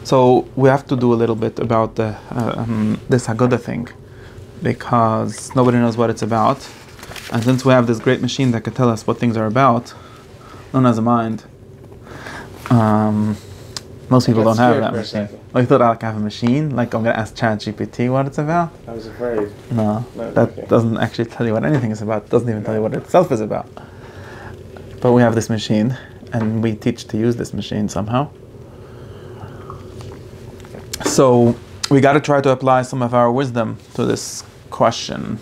So we have to do a little bit about the this Haggadah thing, because nobody knows what it's about. And since we have this great machine that can tell us what things are about, known as a mind, most people don't have that machine. Oh, you thought I have a machine? Like I'm going to ask ChatGPT what it's about? I was afraid. No, that doesn't actually tell you what anything is about. It doesn't even tell you what it itself is about. But we have this machine, and we teach to use this machine somehow. So we got to try to apply some of our wisdom to this question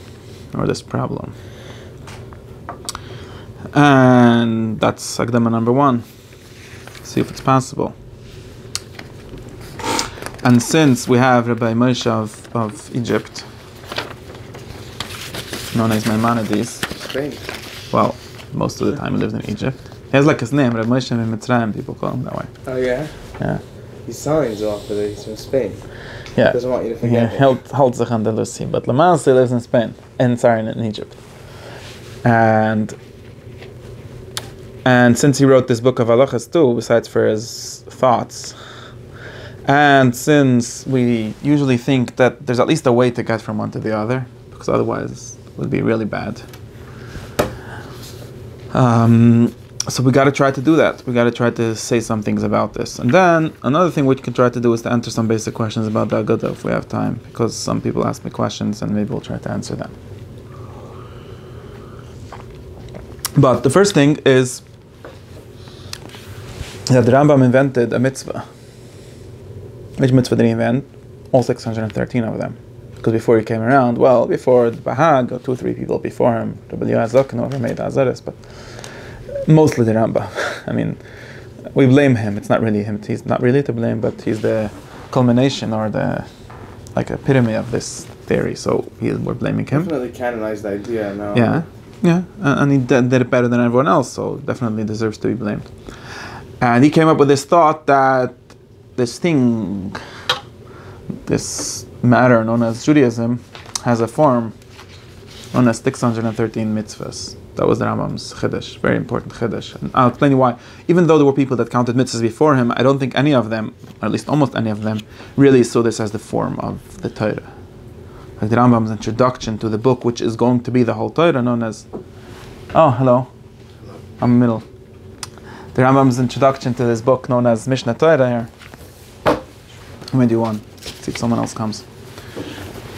or this problem. And that's Akdama number 1. See if it's possible. And since we have Rabbi Moshe of Egypt, known as Maimonides, Strange. well, most of the time he lives in Egypt. He has like his name, Rabbi Moshe Mitzrayim, people call him that way. Oh yeah? Yeah. He signs off that he's from Spain. Yeah. He doesn't want you to forget He holds the Andalusi, but Lamas lives in Spain, in Egypt. And since he wrote this book of halachas too, besides for his thoughts, and since we usually think that there's at least a way to get from one to the other, because otherwise it would be really bad. So we got to try to do that. We got to try to say some things about this. And then another thing we can try to do is to answer some basic questions about the Haggadah if we have time, because some people ask me questions and maybe we'll try to answer them. But the first thing is that the Rambam invented a mitzvah. Which mitzvah did he invent? All 613 of them. Because before he came around, before the Bahag, or 2 or 3 people before him, Rabbi Yitzchok never made Azaris, but mostly the Rambam. I mean, we blame him. It's not really him. He's not really to blame, but he's the culmination or the epitome of this theory. So we're blaming him. Definitely canonized the idea now. Yeah, and he did it better than everyone else, so definitely deserves to be blamed. And he came up with this thought that this thing, this matter known as Judaism, has a form known as 613 mitzvahs. That was the Rambam's chiddush, very important chiddush. And I'll explain you why. Even though there were people that counted mitzvahs before him, I don't think any of them, or at least almost any of them, really saw this as the form of the Torah. Like the Rambam's introduction to the book, which is going to be the whole Torah, known as... Oh, hello. I'm in the middle. The Rambam's introduction to this book, known as Mishnah Torah here. Let me do one. See if someone else comes.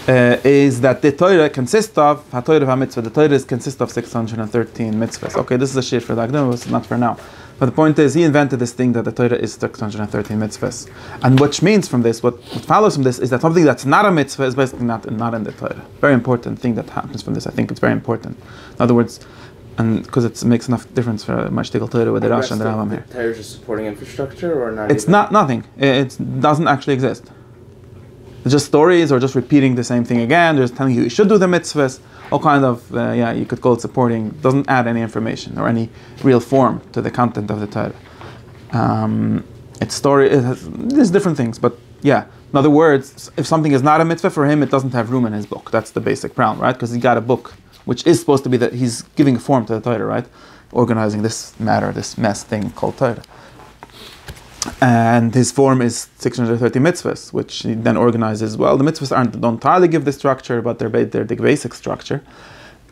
Is that the Torah consists of HaTorah VaMitzvah. The Torah consists of 613 mitzvahs. Okay, this is a shir for the Akdama, but it's not for now. But the point is, he invented this thing that the Torah is 613 mitzvahs. And which means from this, what follows from this, is that something that's not a mitzvah is basically not in the Torah. Very important thing that happens from this. I think it's very important. In other words, and because it makes enough difference for my shtickle Torah with the Rash and the Rambam here. The Torah is just supporting infrastructure, or not? It's not nothing. It doesn't actually exist. It's just stories, or just repeating the same thing again. They're just telling you should do the mitzvahs. All kind of, you could call it supporting. Doesn't add any information or any real form to the content of the Torah. It's story. There's different things, but yeah. In other words, if something is not a mitzvah for him, it doesn't have room in his book. That's the basic problem, right? Because he got a book which is supposed to be that he's giving a form to the Torah, right? Organizing this matter, this mess thing called Torah. And his form is 630 mitzvahs, which he then organizes. Well, the mitzvahs don't entirely give the structure, but they're the basic structure,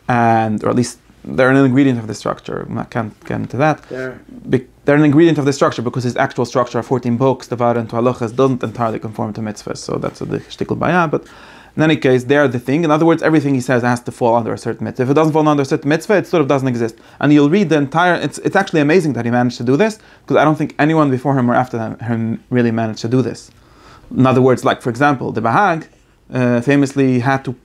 or at least they're an ingredient of the structure. I can't get into that. They're an ingredient of the structure because his actual structure of 14 books divided into halachas doesn't entirely conform to mitzvahs. So that's the shtickle bayah, but in any case, they're the thing. In other words, everything he says has to fall under a certain mitzvah. If it doesn't fall under a certain mitzvah, it sort of doesn't exist. And you'll read the entire... It's actually amazing that he managed to do this, because I don't think anyone before him or after him really managed to do this. In other words, like for example, the Bahag famously had to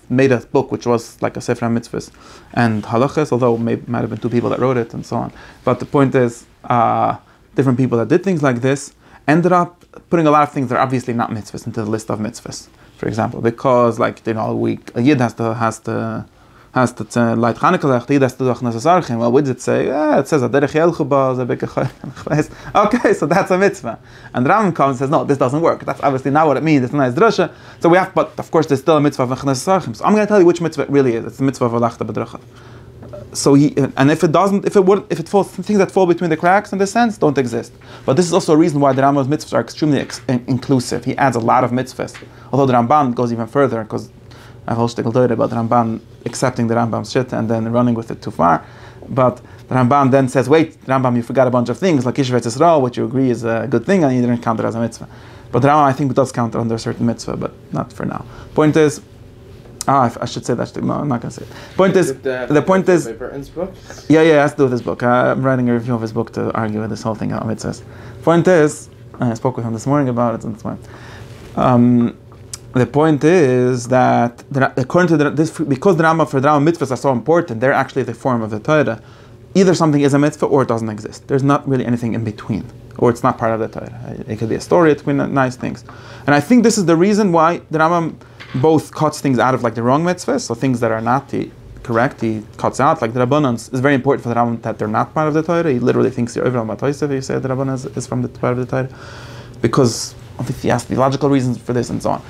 made a book which was like a Sefer HaMitzvahs and halachas, although might have been 2 people that wrote it and so on. But the point is, different people that did things like this ended up putting a lot of things that are obviously not mitzvahs into the list of mitzvahs. For example, because a yid has to light Chanukah, the yid has to do achnas archim. Well, what does it say? It says aderech yelchuba. Okay, so that's a mitzvah. And the Rambam comes and says, no, this doesn't work. That's obviously not what it means. It's a nice drasha. So but of course, there's still a mitzvah of achnas archim. So I'm going to tell you which mitzvah it really is. It's the mitzvah of alachta b'dracha. So and if it doesn't, if it falls, things that fall between the cracks in this sense don't exist. But this is also a reason why the Rambam's mitzvahs are extremely inclusive. He adds a lot of mitzvahs. Although the Ramban goes even further, because I have a whole shtickle about the Ramban accepting the Rambam's shit and then running with it too far. But the Ramban then says, wait, Rambam, you forgot a bunch of things, like Yetzias Mitzrayim, which you agree is a good thing, and you didn't count it as a mitzvah. But the Rambam, I think, does count it under a certain mitzvah, but not for now. Point is, I should say that. No, I'm not going to say it. The point is, Burton's book? Yeah, it has to do with his book. I'm writing a review of his book to argue with this whole thing about mitzvahs. Point is, I spoke with him this morning about it, and this morning. The point is that according to because the Rambam for the Rambam mitzvahs are so important, they're actually the form of the Torah. Either something is a mitzvah or it doesn't exist. There's not really anything in between, or it's not part of the Torah. It could be a story, it could be nice things. And I think this is the reason why the Rambam both cuts things out of like the wrong mitzvahs, so things that are not correct, he cuts out. Like the Rabbanans is very important for the Rambam that they're not part of the Torah. He literally thinks you're over if you say the Rabbanan is from the part of the Torah, because obviously he has theological reasons for this and so on.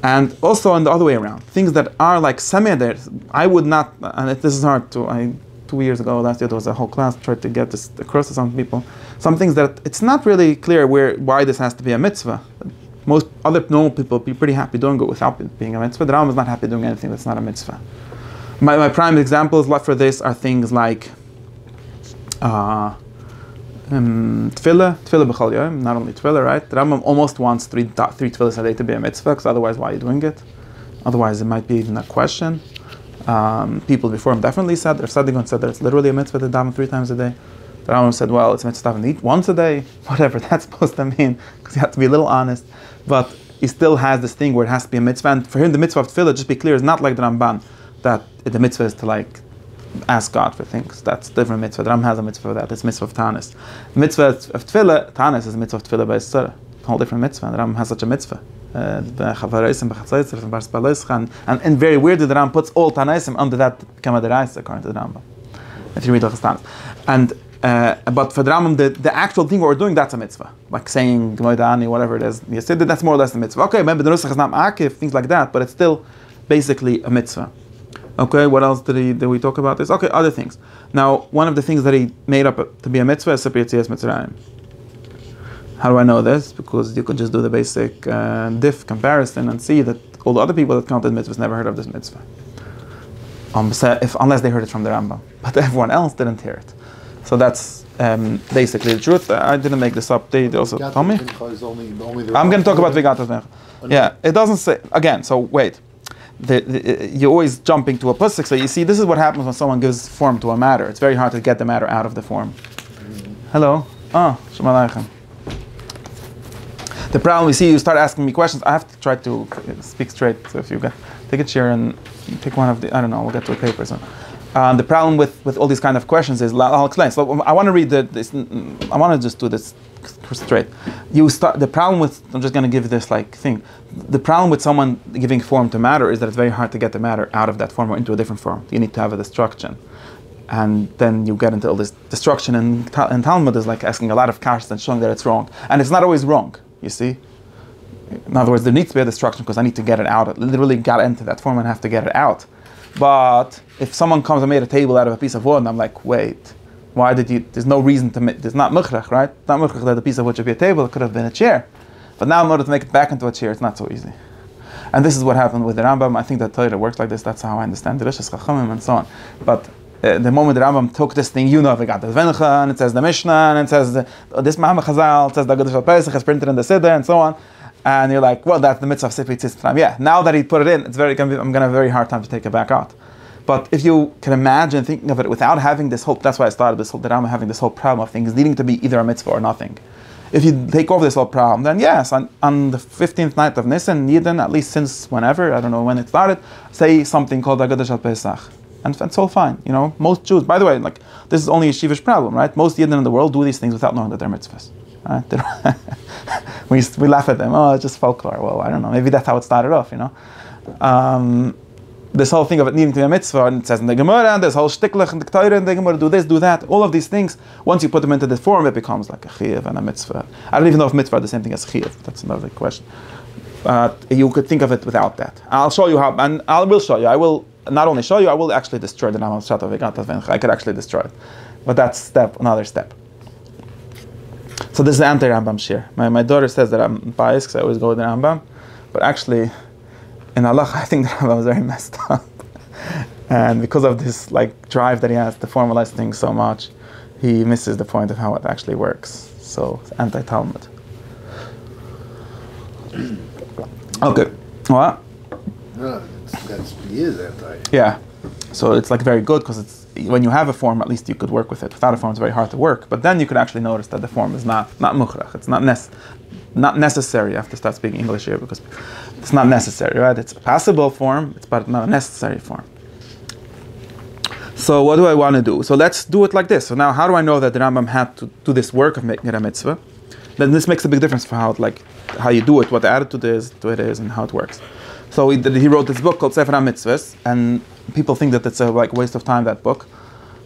And also on the other way around, things that are like semi-there, I would not, and this is hard to, 2 years ago, last year, there was a whole class tried to get this across to some people. Some things that it's not really clear why this has to be a mitzvah. Most other normal people would be pretty happy doing it without it being a mitzvah. The Rambam is not happy doing anything that's not a mitzvah. My prime examples for this are things like tefillah b'chol yom, not only tefillah, right? The Rambam almost wants three tefillahs a day to be a mitzvah, because otherwise, why are you doing it? Otherwise, it might be even a question. People before him definitely said, or Sadigon said that it's literally a mitzvah to daven 3 times a day. The Rambam said, well, it's a mitzvah to eat once a day, whatever that's supposed to mean, because you have to be a little honest. But he still has this thing where it has to be a mitzvah, and for him, the mitzvah of tefillah, just be clear, is not like the Ramban, that the mitzvah is to like ask God for things. That's different mitzvah. The Ram has a mitzvah for that. It's mitzvah of Tanis. Mitzvah of Tefillah, Tanis is a mitzvah of Tefillah by Yitzchok. A whole different mitzvah. The Ram has such a mitzvah. And very weirdly, the Ram puts all Tanaisim under that Kamadaraisa, according to the Rambam. If you read Hilchos Tanis. And but for the Rambam, the actual thing what we're doing, that's a mitzvah. Like saying Gmoidani, whatever it is. You said that's more or less a mitzvah. Okay, maybe the Nusach is not Ma'akif, things like that, but it's still basically a mitzvah. Okay, what else did we talk about this? Okay, other things. Now, one of the things that he made up to be a mitzvah is Sippur Yetzias Mitzrayim. How do I know this? Because you could just do the basic diff comparison and see that all the other people that counted mitzvahs never heard of this mitzvah. Unless they heard it from the Rambam. But everyone else didn't hear it. So that's basically the truth. I didn't make this up. They also told me. I'm going to talk about Vigat Mincha. Yeah, it doesn't say, again, so wait. You're always jumping to a pasuk. So you see, this is what happens when someone gives form to a matter. It's very hard to get the matter out of the form. Hello? Shalom Aleichem. The problem, you see, you start asking me questions. I have to try to speak straight. So if you take a chair and pick one of the, I don't know, we'll get to a paper. So. The problem with all these kind of questions is, I'll explain. So I want to read this. I want to just do this straight. The problem with, I'm just going to give this like thing. The problem with someone giving form to matter is that it's very hard to get the matter out of that form or into a different form. You need to have a destruction. And then you get into all this destruction, and Talmud is like asking a lot of kashas and showing that it's wrong. And it's not always wrong, you see? In other words, there needs to be a destruction because I need to get it out. I literally got into that form and have to get it out. But if someone comes and made a table out of a piece of wood, and I'm like, wait, why did you, there's no reason to make, there's not mukhrach, right? It's not mukhrach that a piece of wood should be a table, it could have been a chair. But now in order to make it back into a chair, it's not so easy. And this is what happened with the Rambam. I think that Torah works like this, that's how I understand the Rishas Chachamim and so on. But the moment the Rambam took this thing, you know, we got the Zvencha, and it says the Mishnah, and it says this Mahamad Chazal, it says the Agudah Shel Pesach, it's printed in the Siddur, and so on. And you're like, well, that's the mitzvah of Sippur Yetzias Mitzrayim. Yeah, now that he put it in, I'm going to have a very hard time to take it back out. But if you can imagine thinking of it without having this whole, that's why I started this whole, the Rambam having this whole problem of things needing to be either a mitzvah or nothing. If you take over this whole problem, then yes, on the 15th night of Nisan, Yidden, at least since whenever, I don't know when it started, say something called Agudah Shel Pesach. And it's all fine. You know, most Jews, by the way, like, this is only a Shivish problem, right? Most Yidden in the world do these things without knowing that they're mitzvahs. Right? we laugh at them, oh, it's just folklore. Well, I don't know, maybe that's how it started off, you know. This whole thing of it needing to be a mitzvah, and it says in the Gemara, and there's whole shtiklach in the Torah, and the Gemara, do this, do that. All of these things, once you put them into this form, it becomes like a chiyuv and a mitzvah. I don't even know if mitzvah are the same thing as chiyuv. That's another question. But you could think of it without that. I'll show you how, and I will show you. I will not only show you, I will actually destroy the Rambam Pshat of Vegat Vencha. I could actually destroy it. But that's another step. So this is the anti-Rambam shir. My daughter says that I'm biased because I always go with the Rambam. But actually, in Allah, I think the Rambam is very messed up. And because of this drive that he has to formalize things so much, he misses the point of how it actually works. So it's anti-Talmud. Okay. What? No, he is anti. Yeah. So it's very good because it's when you have a form, at least you could work with it. Without a form, it's very hard to work. But then you could actually notice that the form is not mukhrach. It's not necessary. I have to start speaking English here because it's not necessary, right? It's a passable form, but not a necessary form. So what do I want to do? So let's do it like this. So now, how do I know that the Rambam had to do this work of making it a mitzvah? Then this makes a big difference for how you do it, what the attitude is, and how it works. So he wrote this book called Sefer HaMitzvahs, and people think that it's a waste of time, that book,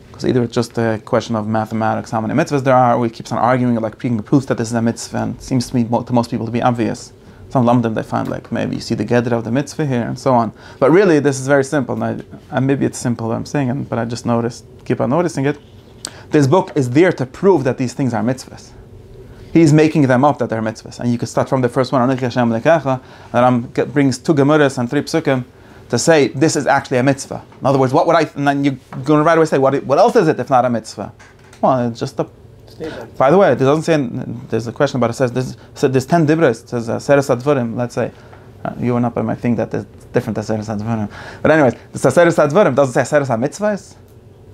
because either it's just a question of mathematics, how many mitzvahs there are, or he keeps on arguing, bringing proofs that this is a mitzvah, and it seems to me to most people to be obvious. Some lamdim they find maybe you see the gedra of the mitzvah here and so on. But really this is very simple. And maybe it's simple what I'm saying, but I just keep on noticing it. This book is there to prove that these things are mitzvahs. He's making them up that they're mitzvahs. And you can start from the first one, and brings 2 Gemaras and 3 Psukim to say this is actually a mitzvah. In other words, and then you're going to right away say, what else is it if not a mitzvah? Well, it's just a statement. By the way, it doesn't say, there's a question about it, says there's 10 dibras, it says Seres Advarim, let's say. You were not by my thing that is different than Seres Advarim. But anyways, the Seres Advarim doesn't say Seres HaMitzvahs.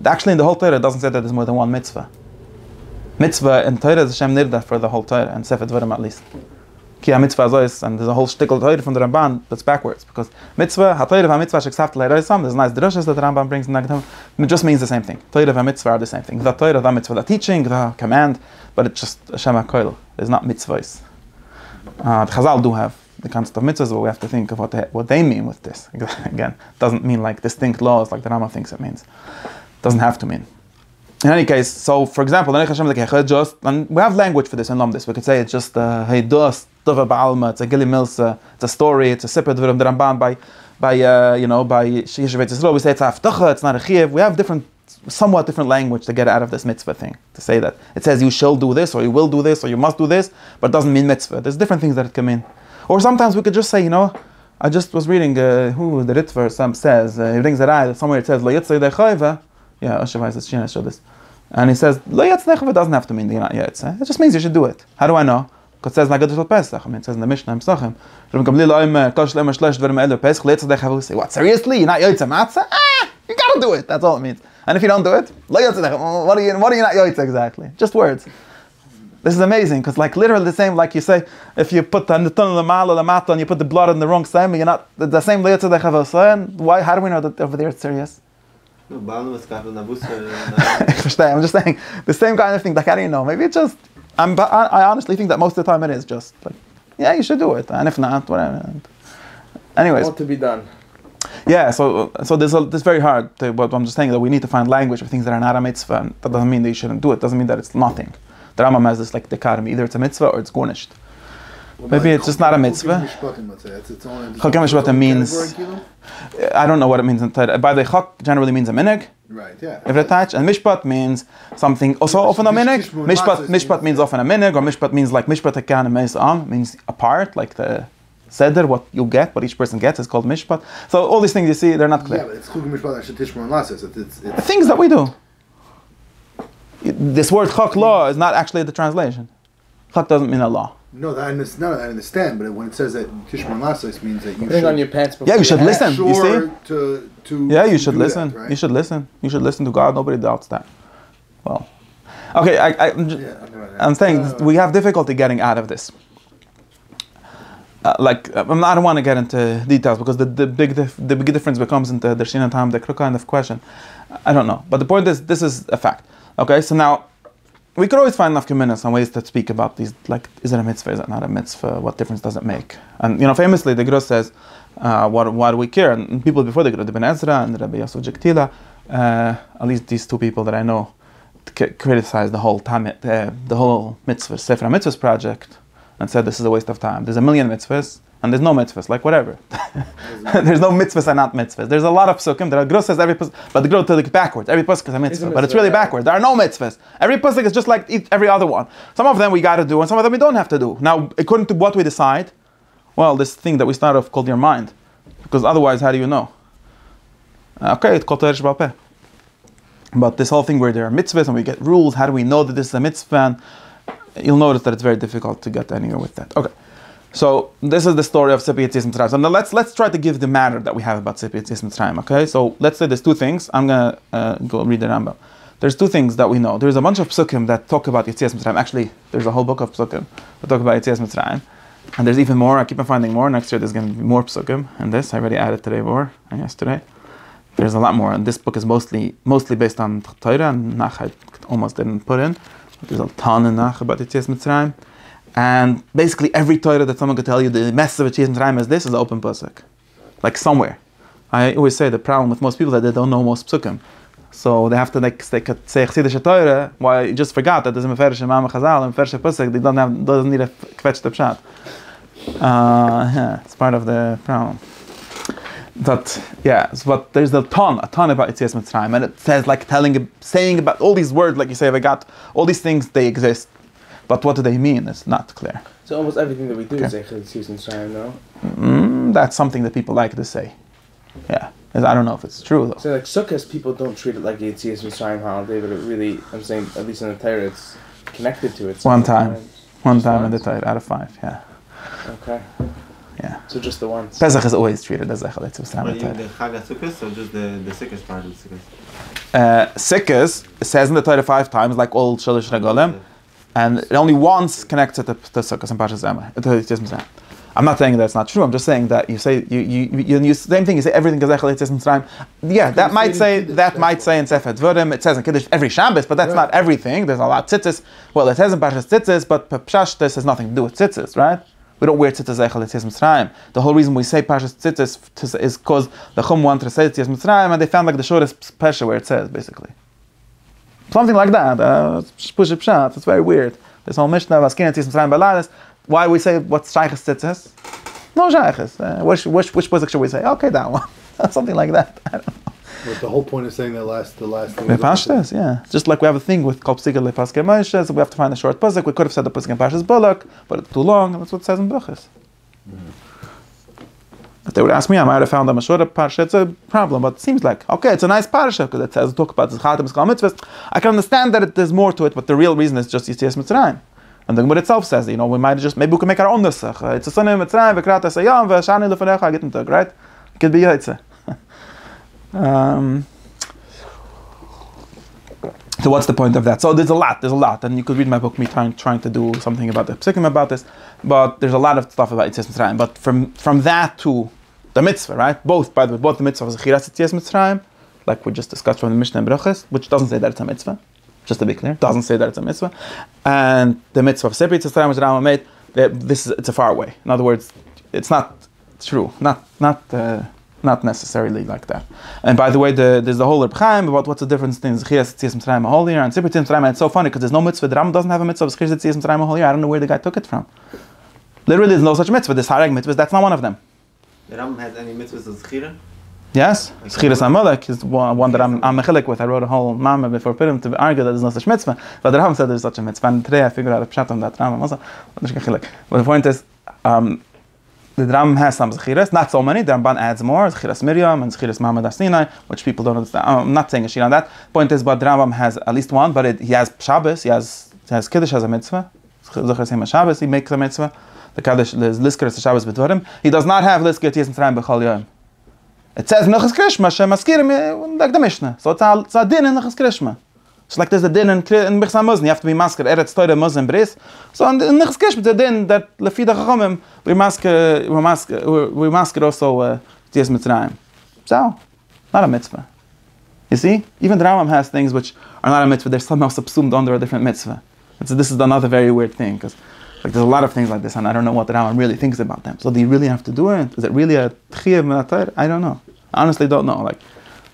Actually in the whole Torah it doesn't say that there's more than one mitzvah. Mitzvah in Torah is Hashem Nirda for the whole Torah, and Sefer Dvarim at least. Ki ha-mitzvah zois, and there's a whole shtickle Torah from the Ramban that's backwards, because mitzvah, ha-Torah va-mitzvah sheksaft le'roisam, there's nice drushes that the Ramban brings in the it just means the same thing. Torah va-mitzvah are the same thing. The Torah, the mitzvah, the teaching, the command, but it's just Hashem ha-koil. There's not mitzvahs. The Chazal do have the concept of mitzvahs, but we have to think of what they mean with this. Again, doesn't mean distinct laws like the Rambam thinks it means. Doesn't have to mean. In any case, so for example, and we have language for this in Lomdis. We could say it's just Heidos, Tova Ba'alma, it's a Gili Milsa, it's a story, it's a Sippur Dvarim the Ramban by Yetzias Mitzrayim. We say it's Haftacha, it's not a Chiev. We have somewhat different language to get out of this mitzvah thing. To say that it says you shall do this, or you will do this, or you must do this, but it doesn't mean mitzvah. There's different things that it can mean. Or sometimes we could just say, I just was reading who the Ritver says, he brings it out, somewhere it says, Lo Yitzchok Dechayva. Yeah, Oshavai says, Shina showed this. And he says, Lo Yitzchok doesn't have to mean the not Yitzchok. It just means you should do it. How do I know? Because it says, Nagad Shel Pesach. It says in the Mishnah, Pesachim. Say, what, seriously? You're not Yitzchok Matzah? You gotta do it. That's all it means. And if you don't do it, Lo Yitzchok, what are you not Yitzchok exactly? Just words. This is amazing, because literally the same, you say, if you put the Nitun Lamala Lamata and you put the blood in the wrong same, you're not the same Lo Yitzchok. Why? How do we know that over there it's serious? I'm just saying, the same kind of thing, how do you know? Maybe it's just, I honestly think that most of the time it is just, yeah, you should do it, and if not, whatever. Anyways. What to be done. Yeah, so this very hard, what I'm just saying, that we need to find language for things that are not a mitzvah, and that doesn't mean that you shouldn't do it, doesn't mean that it's nothing. The Rambam has this dichotomy, either it's a mitzvah or it's garnished. Maybe it's just not a mitzvah. Chokim Mishpatim means, I don't know what it means in Torah. By the Chok generally means a minig. Right, yeah. If it's attached, and Mishpat means something also often a minig. Mishpat means often a minig, or Mishpat means Mishpat Hakan and Meis means a part, like the Seder, what you get, what each person gets is called Mishpat. So all these things you see, they're not clear. Yeah, but it's Chokim Mishpat Tishmor and Lasses. It's things that we do. This word Chok law is not actually the translation. Chok doesn't mean a law. No, I understand, but when it says that Tishmor and Lasses means that you Putting on your pants before you should listen. You see? Yeah, you should listen. That, right? You should listen. You should listen to God. Nobody doubts that. Well, okay. I'm saying we have difficulty getting out of this. I don't want to get into details because the big difference becomes into the Shin and Tam, the kind of question. I don't know, but the point is, this is a fact. Okay, so now we could always find nafkaminas and ways to speak about these, is it a mitzvah, is it not a mitzvah, what difference does it make? And famously the Guru says, why do we care? And people before the Guru, the Ben Ezra and Rabbi Yosef Jektila, at least these two people that I know, criticized the whole mitzvah, Sefer HaMitzvahs project, and said this is a waste of time. There's a million mitzvahs, and there's no mitzvahs, like whatever. There's no mitzvahs and not mitzvahs. There's a lot of psukim that Agro says every pasuk, but the Agro tells it backwards. Every pasuk is a mitzvah, but it's really backwards. There are no mitzvahs. Every pasuk is just like every other one. Some of them we got to do, and some of them we don't have to do. Now, according to what we decide, well, this thing that we start off called your mind, because otherwise, how do you know? Okay, it's called Torah Sheba'al Peh. But this whole thing where there are mitzvahs and we get rules, how do we know that this is a mitzvah? And you'll notice that it's very difficult to get anywhere with that. Okay, so this is the story of Sippur Yetzias Mitzrayim. So now let's try to give the matter that we have about Sippur Yetzias Mitzrayim. Okay, so let's say there's two things. I'm gonna go read the Rambam. There's two things that we know. There's a bunch of psukim that talk about Yetzias Mitzrayim. Actually, there's a whole book of psukim that talk about Yetzias Mitzrayim. And there's even more. I keep on finding more. Next year there's going to be more psukim. And this, I already added today more, and yesterday. There's a lot more. And this book is mostly based on Torah, and Nach I almost didn't put in. There's a ton in Nach about Yetzias Mitzrayim. And basically every Torah that someone could tell you the message of Yetzias Mitzrayim is this is an open pasuk. Like somewhere. I always say the problem with most people is that they don't know most psukim. So they have to they could say Chassidische Torah, why you just forgot that there's a Meferish Imam Chazal and Meferish Pasuk, they doesn't need a kvetch the pshat. Yeah, it's part of the problem. But yeah, but there's a ton about Yetzias Mitzrayim, and it says like saying about all these words, like you say, I got all these things, they exist, but what do they mean? It's not clear. So almost everything that we do is Yetzias Mitzrayim, no? That's something that people like to say. Yeah, I don't know if it's true though. So like Sukkot, people don't treat it like a Yetzias Mitzrayim holiday, but it really, I'm saying, at least in the Torah, it's connected to it. One time in the Torah out of 5. Yeah. Okay. Yeah. So just the once. Pesach is always treated as a Yetzias Mitzrayim. But even the Chag HaSukkos, or just the sickest part of the Sukkos? Sikkos, it says in the Torah 5 times, like all Shalish Regalim, and it only once connects it to Sukkos and Parshas Emor, to Yetzias Mitzrayim. I'm not saying that's not true. I'm just saying that you say you same thing. You say everything is Echel Yetzias Mitzrayim. Yeah, that might say in Sefer Dvarim. It says in Kiddush every Shabbos, but that's not everything. There's a lot of tzitzis. Well, it says in Parshas Tzitzis, but Pshash this has nothing to do with tzitzis, right? We don't wear tzitzis Echel Yetzias Mitzrayim. The whole reason we say Parshas Tzitzis is because the Chum wanted to say Yetzias Mitzrayim, and they found like the shortest Pesha where it says basically something like that. Push Pshat. It's very weird. This whole Mishnah of Askin Yetzias Mitzrayim Baladas. Why we say what's Shaychus Tzitzis? No Shaychus. Which pasuk should we say? Okay, that one. Something like that. I don't know. But the whole point is saying the last thing. Lepashtes, yeah. Just like we have a thing with Kol Psiga Lepaske Moshe, so we have to find a short pasuk. We could have said the pasuk in Parshas Balak, but it's too long, and that's what it says in Brachos. If they would ask me, I might have found a shorter parsha. It's a problem, but it seems like okay, it's a nice parsha because it says talk about the Chatam Mitzvah Mitzvahs. I can understand that there's more to it, but the real reason is just Yetzias Mitzrayim. And the Gemara itself says, we might just, maybe we can make our own nusach. It's a son of Mitzrayim, v'krat esayam, v'shani lefanecha, I get into it, right? It could be Yitzchok. So what's the point of that? So there's a lot, and you could read my book, me trying to do something about the psukim about this, but there's a lot of stuff about Yetzias Mitzrayim. But from that to the mitzvah, right? Both the mitzvah of Zechiras Yetzias Mitzrayim, like we just discussed from the Mishnah and Brachos, which doesn't say that it's a mitzvah. Just to be clear, doesn't say that it's a mitzvah, and the mitzvah of Sippur Yetzias Mitzrayim which Rambam made, it's a far way. In other words, it's not true, not necessarily like that. And by the way, there's the whole Reb Chaim about what's the difference between Zechiras Yetzias Mitzrayim a whole year and Sippur Yetzias Mitzrayim. And it's so funny because there's no mitzvah. The Rambam doesn't have a mitzvah of Zechiras Yetzias Mitzrayim a whole year. I don't know where the guy took it from. Literally, there's no such mitzvah. There's Hareg mitzvahs. That's not one of them. The Rambam has any mitzvahs of Zechira? Yes, Zechiras HaMelech is one that I'm mechilik with. I wrote a whole mama before Purim to argue that there's no such mitzvah, but the Rambam said there's such a mitzvah. And today I figured out a pshat on that Rambam also. But the point is, the Rambam has some Zechiras, not so many. The Ramban adds more, Zechiras Miriam and Zechiras Muhammad Asinai, which people don't understand. I'm not saying a shit on that. Point is, but the Rambam has at least one, but he has Shabbos, he has Kiddush as a mitzvah. Zechiras Shabbos, he makes a mitzvah. The Kaddish is Lisker Shabbos B'Dvarim. He does not have Lisker Yetzias Mitzrayim B'Chol Yom. It says Nechas Krishma, Shemaskirim, like the Mishnah. So it's a din in Nechas Krishma. It's like there's a din in Bichsa Muslim. You have to be masker, Eretz Torah Muslim Bris. So in Nechas Krishma, it's a din that Lefida Chachomim, we masker also Yetzias Mitzrayim. So, not a mitzvah. You see? Even the Rambam has things which are not a mitzvah, they're somehow subsumed under a different mitzvah. This is another very weird thing, because there's a lot of things like this, and I don't know what the Rambam really thinks about them. So do you really have to do it? Is it really a tchiyuv minatayr? I don't know. I honestly don't know. Like,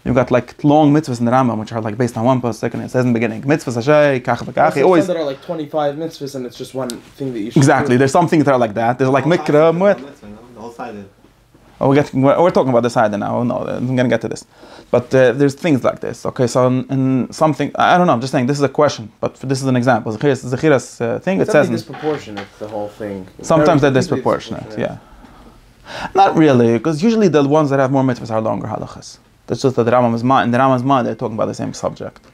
you've got like long mitzvahs in the Rambam, which are like based on one pasuk, and it says in the beginning, mitzvahs hashay, kach v'kach. Always some that are like 25 mitzvahs, and it's just one thing that you should exactly. do. There's some things that are like that. There's like mikra, muet. The whole side. Oh, we're talking about the side now. Oh, no, I'm going to get to this. But there's things like this. Okay, so in something, I don't know, I'm just saying, this is a question, but this is an example. Zechiras thing, it says... It's disproportionate, the whole thing. Sometimes they're disproportionate, yeah. Not really, because usually the ones that have more mitzvahs are longer halachas. That's just that the Rambam's mind, in the Rambam's mind, they're talking about the same subject.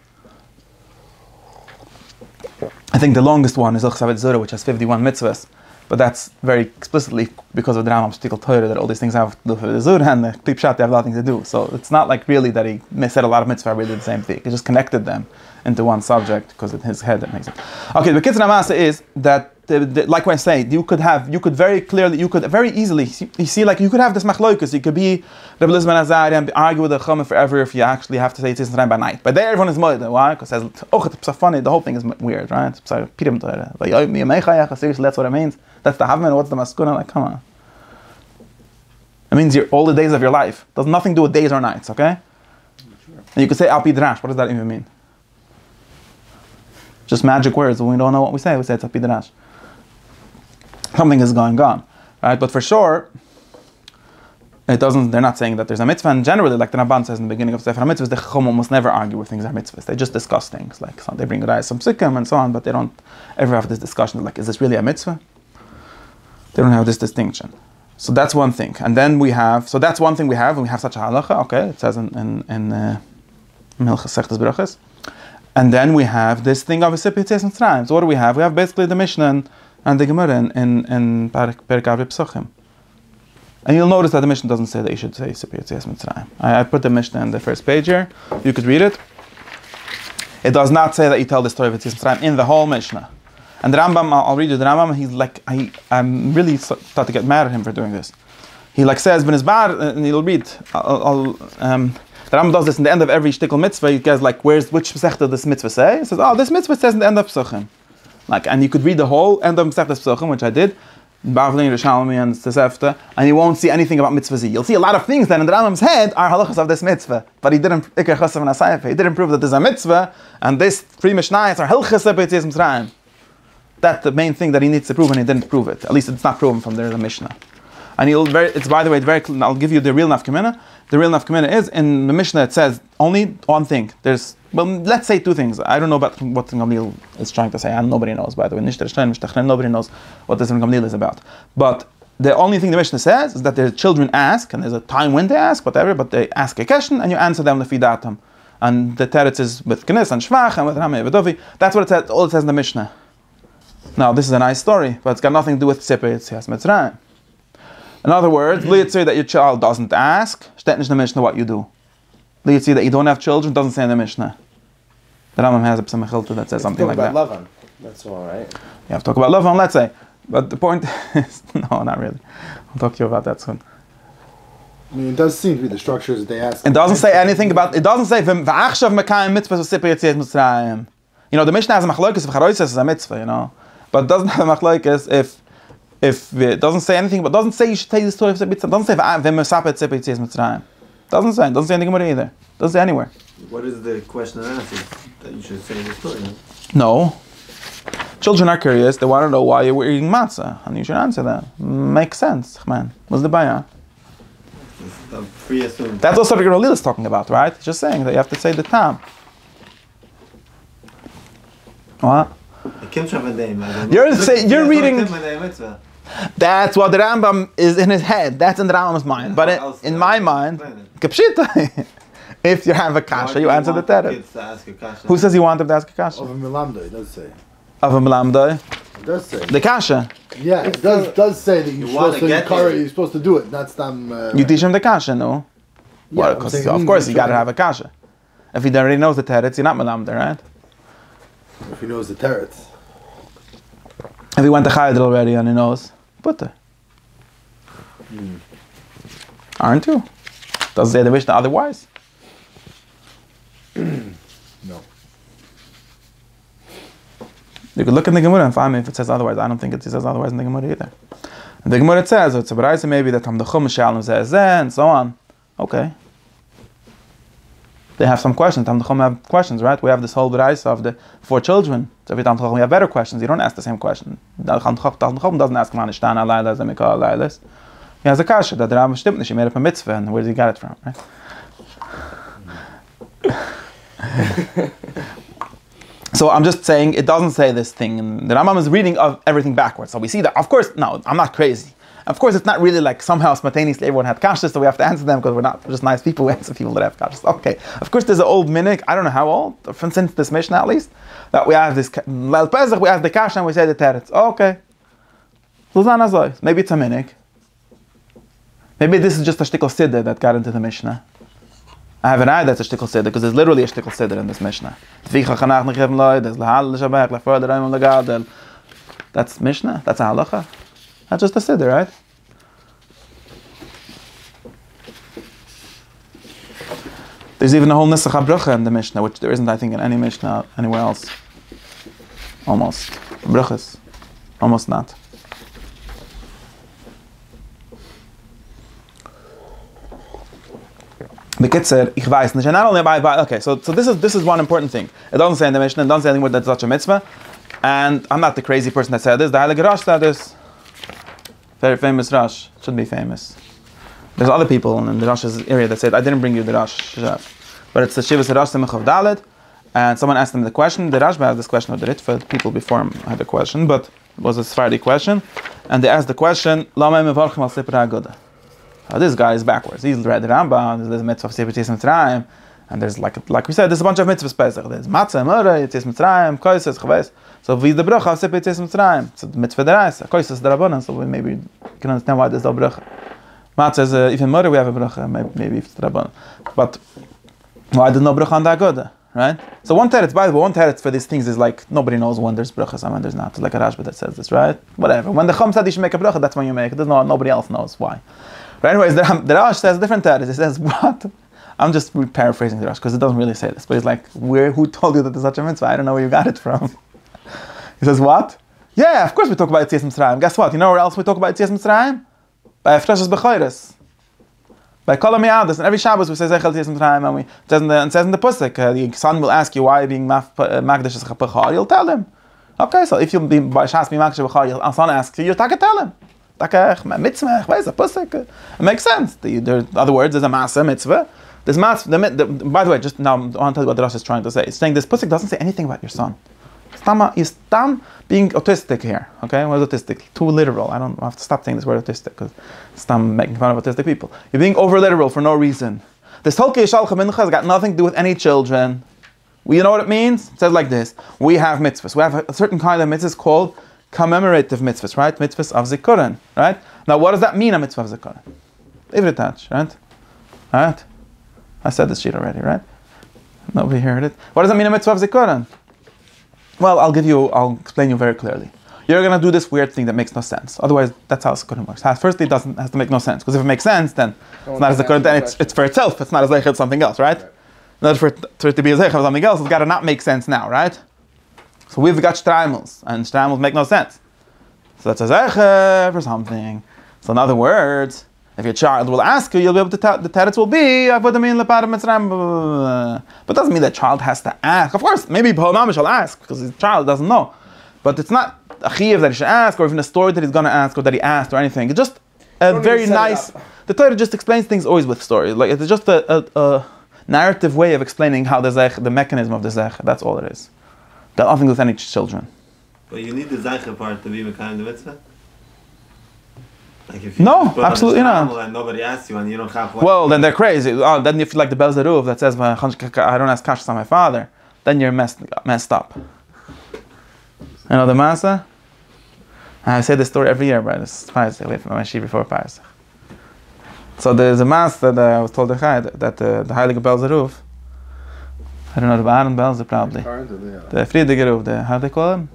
I think the longest one is Achsavet Zura, which has 51 mitzvahs. But that's very explicitly because of the Rambam's Tikal Torah that all these things have to do with the Zura and the Klip Shat, they have nothing to do. So it's not like really that he said a lot of mitzvah really the same thing. He just connected them into one subject because in his head that makes it. Okay, the Kitzur Hamasa is that, like when I say, you could very easily, you see, like you could have this machloikus, you could be Rebbe Lizman Azari and argue with the Chama forever if you actually have to say Yetzias Mitzrayim by night. But there everyone is moed. Why? Because it says, oh, it's so funny, the whole thing is weird, right? That's what it means. That's the Havman, what's the Maskuna? Like, come on. It means all the days of your life. It does nothing to do with days or nights, okay? Sure. And you could say Alpi Drash, what does that even mean? Just magic words, we don't know what we say it's Alpi Drash. Something is going on, right? But for sure, they're not saying that there's a mitzvah, and generally, like the Ramban says in the beginning of Sefer HaMitzvahs, the Chacham almost never argue with things that are mitzvahs. They just discuss things, like so they bring some sikkim and so on, but they don't ever have this discussion, like, is this really a mitzvah? They don't have this distinction. So that's one thing. And then we have, so that's one thing we have, and we have such a halacha, okay, it says in Milchas Sechtes Brachos. And then we have this thing of a Sippur Yetzias Mitzrayim. So what do we have? We have basically the Mishnah and the Gemara in Perek Avli Psuchim. And you'll notice that the Mishnah doesn't say that you should say Sippur Yetzias Mitzrayim. I put the Mishnah in the first page here. You could read it. It does not say that you tell the story of Yetzias Mitzrayim in the whole Mishnah. And the Rambam, I'll read you the Rambam, he's like, I'm really start to get mad at him for doing this. He like says, Ben Isbar, and he'll read, the Rambam does this in the end of every shtickle mitzvah. He goes like, which Masechta does this mitzvah say? He says, oh, this mitzvah says in the end of Psuchim. Like, and you could read the whole end of Masechta Psuchim, which I did, Bavli, Rishalmi, and Tesefta, and you won't see anything about mitzvahs. You'll see a lot of things that in the Rambam's head are halachas of this mitzvah, but he didn't He didn't prove that there's a mitzvah, and this three Mishnayos are halachas of Yetzias Mitzrayim. That's the main thing that he needs to prove, and he didn't prove it. At least it's not proven from there in the Mishnah. And it's by the way, I'll give you the real nafkamina. The real nafkamina is, in the Mishnah it says only one thing. Let's say two things. I don't know about what Gamliel is trying to say, and nobody knows, by the way. Nobody knows what this Gamliel is about. But the only thing the Mishnah says is that the children ask, and there's a time when they ask, whatever, but they ask a question, and you answer them lefidatam. And the teretz is with Knis and Shvach, and with Rameh Vedovi. That's what it says, all it says in the Mishnah. Now, this is a nice story, but it's got nothing to do with Sippur Yetzias Mitzrayim. In other words, Liyitzir that your child doesn't ask, steht nicht in the Mishnah what you do. Liyitzir that you don't have children, doesn't say in the Mishnah. The Rambam has a Pesach Mechilta that says something like that. Talk about Lavan. That's all right. You have to talk about Lavan, let's say. But the point is, no, not really. I'll talk to you about that soon. I mean, it does seem to be the structures that they ask. It doesn't say anything about, it doesn't say, V'achshav mekayim mitzvah Sippur Yetzias Mitzrayim. You know, the Mishnah has a machlokes if charoises is a mitzvah, you know. But it doesn't have a machlokes if it doesn't say anything, but doesn't say you should take the story of Sippur Yetzias. Doesn't say v'mesapet Sippur Yetzias Mitzrayim. Doesn't say anything about it either. Doesn't say anywhere. What is the question and answer that you should say the story? No. Children are curious. They want to know why you were eating matzah, and you should answer them. Makes sense, man. What's the bayah? That's also what Rolil is talking about, right? He's just saying that you have to say the tam. What? You're reading. That's what the Rambam is in his head. That's in the Rambam's mind. But in my mind, if you have a kasha, you answer the teretz. Who says you want them to ask a kasha? Of a Melamda, it does say. Of a Melamda? It does say. The kasha? Yeah, it does say that you're supposed to do it. That's them. You teach him the kasha, no? Yeah, well, of course, you got to have a kasha. If he already knows the teretz, you're not Melamda, right? If he knows the teretz. If he went to Chayed already and he knows, put there. Aren't you? Doesn't say the Mishnah otherwise. No. You could look in the Gemara and find me if it says otherwise. I don't think it says otherwise in the Gemara either. In the Gemara it says, it's a baraisa maybe that Hamdachum Shalom says and so on. Okay. They have some questions. Hamdachum have questions, right? We have this whole baraisa of the 4 children. So every time we have better questions. You don't ask the same question. Hamdachum doesn't ask Manishtan Alayla Zemika Alaylas. He has a kasha that the Rambam stimmt nicht. He made up a mitzvah, and where did he get it from? Right? So I'm just saying it doesn't say this thing. And the Rambam is reading of everything backwards. So we see that. Of course, no, I'm not crazy. Of course, it's not really like somehow spontaneously everyone had kashas, so we have to answer them because we're not just nice people. We answer people that have kashas. Okay. Of course, there's an old minhag. I don't know how old, since this Mishnah at least, that we have this Leil Pesach. We have the kasha and we say the teretz. Okay. Maybe it's a minhag. Maybe this is just a shtickle siddur that got into the Mishnah. I have an eye that's a shtickle siddur because there's literally a shtickle siddur in this Mishnah. That's Mishnah. That's a halacha. That's just a siddur, right? There's even a whole Nisach HaBrucha in the Mishnah, which there isn't, I think, in any Mishnah anywhere else. Almost. Bruchas. Almost not. Bekitzer, ich weiß nicht. And not only about, okay, so this is one important thing. It doesn't say in the Mishnah, it doesn't say anywhere that's such a mitzvah. And I'm not the crazy person that said this. The Heilige Rosh said this. Very famous Rosh. Should be famous. There's other people in the Rosh's area that said, I didn't bring you the Rosh. But it's the Shivas Rosh Semichav Dalet. And someone asked him the question. The Rashba had this question of the Ritva. People before him had a question, but it was a Sephardi question. And they asked the question, this guy is backwards. He's read the Rambam, there's a mitzvah of Yetzias Mitzrayim, and there's like we said, there's a bunch of mitzvahs Pesach. There's matzah, murder, Yetzias Mitzrayim, koises, chaves. So we the bracha of Yetzias Mitzrayim. So the mitzvah deraisa, koises derabanan. So we maybe can understand why there's no bracha. Matzah is even murder we have a bracha, maybe it's derabanan. But why there's no bracha on the agoda, right? So one teretz, by the way, one teretz for these things is like nobody knows when there's brachas and when there's not. It's like a Rashba that says this, right? Whatever. When the Chum said you should make a bracha, that's when you make it. Nobody else knows why. But anyways, the Rosh says different teretz. He says, what? I'm just paraphrasing the Rosh because it doesn't really say this. But he's like, who told you that there's such a mitzvah? I don't know where you got it from. He says, what? Yeah, of course we talk about Yetzias Mitzrayim. Guess what? You know where else we talk about Yetzias Mitzrayim? By Efreshas B'chayres. By Kol HaMi'adas. And every Shabbos we say Zeichel Yetzias Mitzrayim. And it says in the Pusik, the son will ask you why you're being Magdash as Chapachar. You'll tell him. Okay, so if you'll be by Shas be Magdash B'char, your son asks you, you'll tell him. MITZVAH, where's the Pusik? It makes sense. In other words, there's a Masa mitzvah. There's by the way, just now I want to tell you what the Rosh is trying to say. It's saying this Pusik doesn't say anything about your son. You're being autistic here. Okay, what is autistic? Too literal. I have to stop saying this word autistic because I'm making fun of autistic people. You're being over literal for no reason. This Tolkei Shalcha Mincha has got nothing to do with any children. You know what it means? It says like this: we have mitzvahs. We have a certain kind of mitzvahs called commemorative mitzvahs, right? Mitzvahs of zikuron, right? Now, what does that mean, a mitzvah of zikuron? Ivrit touch, right? Right? I said this sheet already, right? Nobody heard it. What does that mean, a mitzvah of zikuron? Well, I'll explain you very clearly. You're going to do this weird thing that makes no sense. Otherwise, that's how zikuron works. Firstly, it has to make no sense. Because if it makes sense, then it's not a zikuron, then it's for itself. It's not a zeichel, it's something else, right? In order for it to be a zeichel of something else, it's got to not make sense now, right? So we've got shtraimels, and shtraimels make no sense. So that's a zeicher for something. So in other words, if your child will ask you, you'll be able to tell, the teretz will be, I put them in Lepad Mitzrayim. But it doesn't mean that child has to ask. Of course, maybe Mama shall ask, because his child doesn't know. But it's not a chiyuv that he should ask, or even a story that he's going to ask, or that he asked, or anything. It's just a very nice, the Torah just explains things always with stories. Like it's just a narrative way of explaining how the mechanism of the zeicher, that's all it is. Got nothing with any children. But you need the zeicher part to be Mekayim the mitzvah? Like if you no, absolutely not. And nobody asks you and you don't have one. Well, then they're crazy. Oh, then if you like the Bel Zeruv that says, I don't ask kashas on my father, then you're messed up. You know the Masa? I say this story every year, but it's Parsech, wait for my sheet before Parsech. So there's a Masa that I was told that the Heilige Bel Zeruv, I don't know, the Baron Belzer probably. The Friediger Ruf, how do they call him?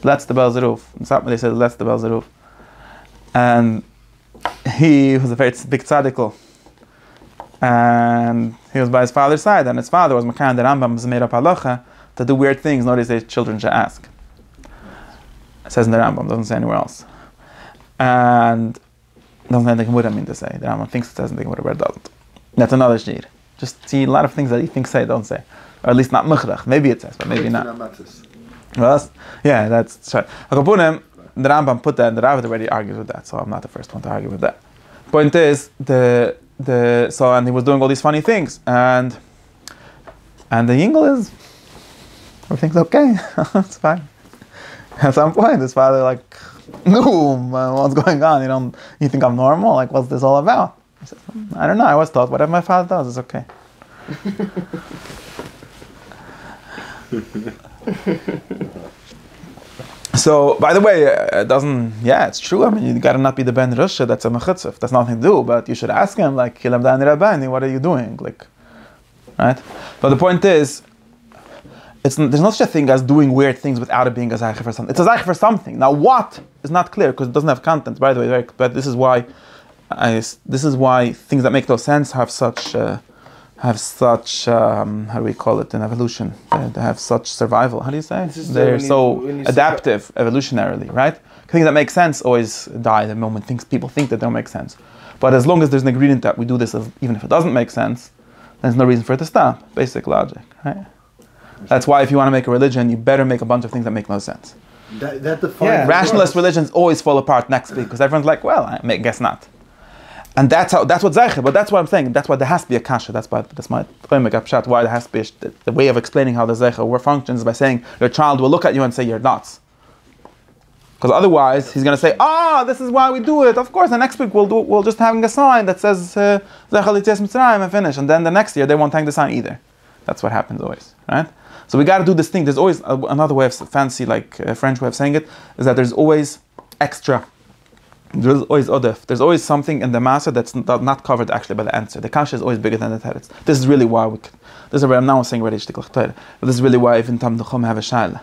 Let's the Belzer Ruf. In Satmar they said let's the Belzer Ruf. And he was a very big tzaddik. And he was by his father's side, and his father was Makan the Rambam, was made up halacha to do weird things nowadays that children should ask. It says in the Rambam, doesn't say anywhere else. And doesn't have the Gemara mean to say. The Rambam thinks it says in the Gemara, but it doesn't. That's another shir. Just see a lot of things that he thinks say, don't say. Or at least not mukhrach. Maybe it says, but maybe not. Well, yeah, that's right. Akapunim, the Rambam put that, and the Ravid already argues with that, so I'm not the first one to argue with that. point is and he was doing all these funny things, and the Yingel is everything's okay. It's fine. At some point, his father no, what's going on? You think I'm normal? Like, what's this all about? I said, I don't know. I always thought whatever my father does is okay. So, by the way, it's true. I mean, you gotta not be the Ben Rusha, that's a mechutzef. That's nothing to do, but you should ask him, like, what are you doing? Like, right? But the point is, there's no such a thing as doing weird things without it being a zeicha for something. It's a zeicha for something. Now, what is not clear because it doesn't have content. By the way, but this is why things that make no sense have such how do we call it in evolution? They have such survival. How do you say? They're so adaptive evolutionarily, right? Things that make sense always die the moment people think that they don't make sense. But as long as there's an ingredient that we do this, even if it doesn't make sense, there's no reason for it to stop. Basic logic, right? That's why if you want to make a religion, you better make a bunch of things that make no sense. That defines rationalist religions always fall apart next week because everyone's like, well, I guess not. And that's what zeicha. But that's what I'm saying. That's why there has to be a kasha. That's my pshat. Why there has to be the way of explaining how the zeicha functions is by saying your child will look at you and say you're nuts. Because otherwise he's going to say, this is why we do it. Of course, the next week we'll just having a sign that says zeicha Yetzias Mitzrayim and finish. And then the next year they won't hang the sign either. That's what happens always, right? So we got to do this thing. There's always another way of fancy, like French way of saying it, is that there's always extra. There's always odef. There's always something in the masa that's not covered actually by the answer. The kasha is always bigger than the teretz. This is really why this is where I'm now saying already shtiklach Torah. But this is really why even Tam Duchom have a shaila,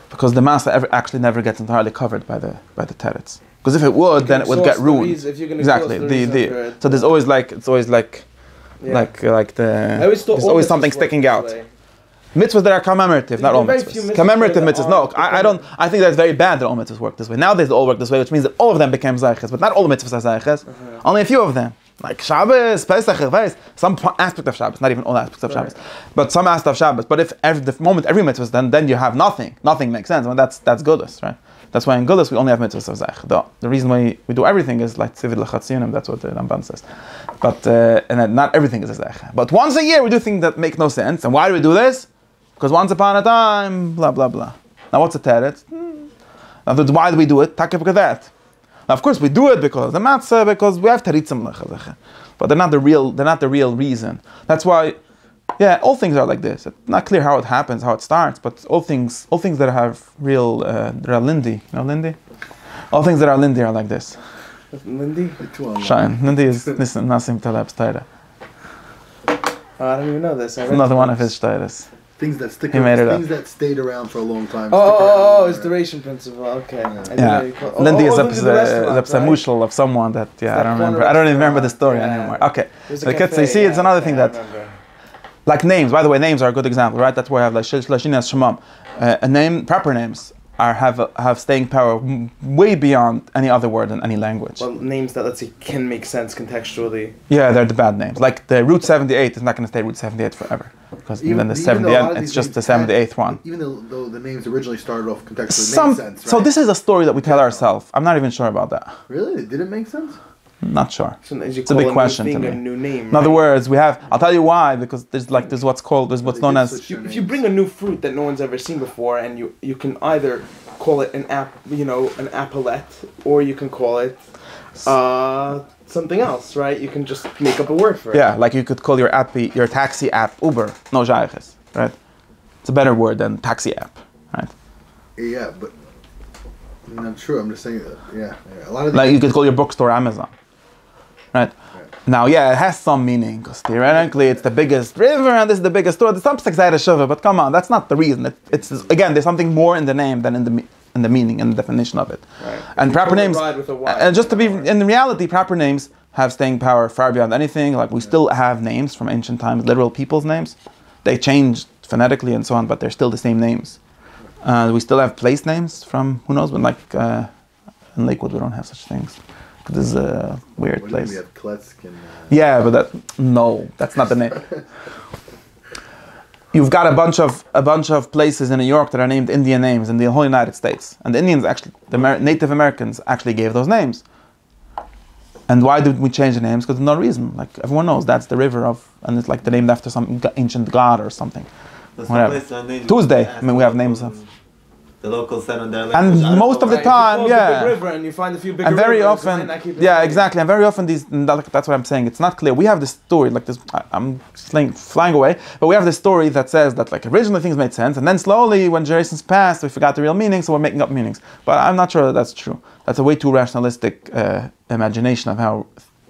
because the masa actually never gets entirely covered by the teretz. Because if it would, then it would get ruined. Exactly. So there's always there's always something sticking out. Mitzvahs that are commemorative, not all mitzvahs. Commemorative mitzvahs, no. I think that's very bad that all mitzvahs work this way. Nowadays they all work this way, which means that all of them became zeiches, but not all the mitzvahs are zeiches. Only a few of them. Like Shabbos, Pesach, some aspect of Shabbos, not even all aspects of Shabbos, but some aspect of Shabbos. But if the moment every mitzvah is done, then you have nothing. Nothing makes sense. I mean, that's Gullus, right? That's why in Gullus we only have mitzvahs of zeich. The reason why we do everything is like tzivit l'chatzionim. That's what the Ramban says. But and not everything is a zeich. But once a year we do things that make no sense. And why do we do this? Because once upon a time, blah blah blah. Now what's a teretz? Now why do we do it? Takif of that. Now of course we do it because the matzah, because we have teritzim lecha, but they're not the real reason. That's why, all things are like this. It's not clear how it happens, how it starts, but all things that have real, there are lindy. You know lindy? All things that are lindy are like this. Lindy? Shine. Lindy is Nasim Taleb's Torah. I don't even know this. Another one of his Torahs. Things that stick around, things that stayed around for a long time. It's duration principle. Okay. Lindy is a mushal of someone that I don't remember. I don't even remember the story anymore. Okay. So you see, it's another thing that, like names. By the way, names are a good example, right? That's where I have like Shlashinias Shemam. A name, proper names have staying power way beyond any other word in any language. Well, names that, let's say, can make sense contextually. Yeah, they're the bad names. Like the Route 78 is not going to stay Route 78 forever. Because even the 70th, it's just the 78th one. Even though the names originally started off contextually, made sense, right? So this is a story that we tell ourselves. I'm not even sure about that. Really? Did it make sense? Not sure. It's a big question to me. A new name, in other words, I'll tell you why, because there's what's known as... If you bring a new fruit that no one's ever seen before, and you can either call it an applet, or you can call it something else, right? You can just make up a word for it. Yeah, like you could call your taxi app Uber, no jayches, right? It's a better word than taxi app, right? Yeah, but I'm not sure. I'm just saying that. Yeah. A lot of you could call your bookstore Amazon, right? Now, it has some meaning because theoretically it's the biggest river and this is the biggest store. There's some shiva, but come on, that's not the reason. It's again, there's something more in the name than in the meaning and the definition of it. Right. And proper names, and just to be in reality, proper names have staying power far beyond anything. Like we still have names from ancient times, literal people's names. They changed phonetically and so on, but they're still the same names. We still have place names from who knows when, like in Lakewood we don't have such things. This is a weird place. We have Kletsk and, yeah, but that's not the name. You've got a bunch of places in New York that are named Indian names in the whole United States, and the Indians actually, the Native Americans actually gave those names. And why did we change the names? Because there's no reason. Like everyone knows that's the river of, and it's like the named after some ancient god or something. Whatever. Tuesday. I mean, we have names of. The locals said on their language. And most of the time, yeah. Big river and you find a few bigger and very rivers, often, yeah, exactly. And very often that's what I'm saying. It's not clear. We have this story, like this. I'm flying away, but we have this story that says that like originally things made sense, and then slowly, when generations passed, we forgot the real meaning, so we're making up meanings. But I'm not sure that that's true. That's a way too rationalistic imagination of how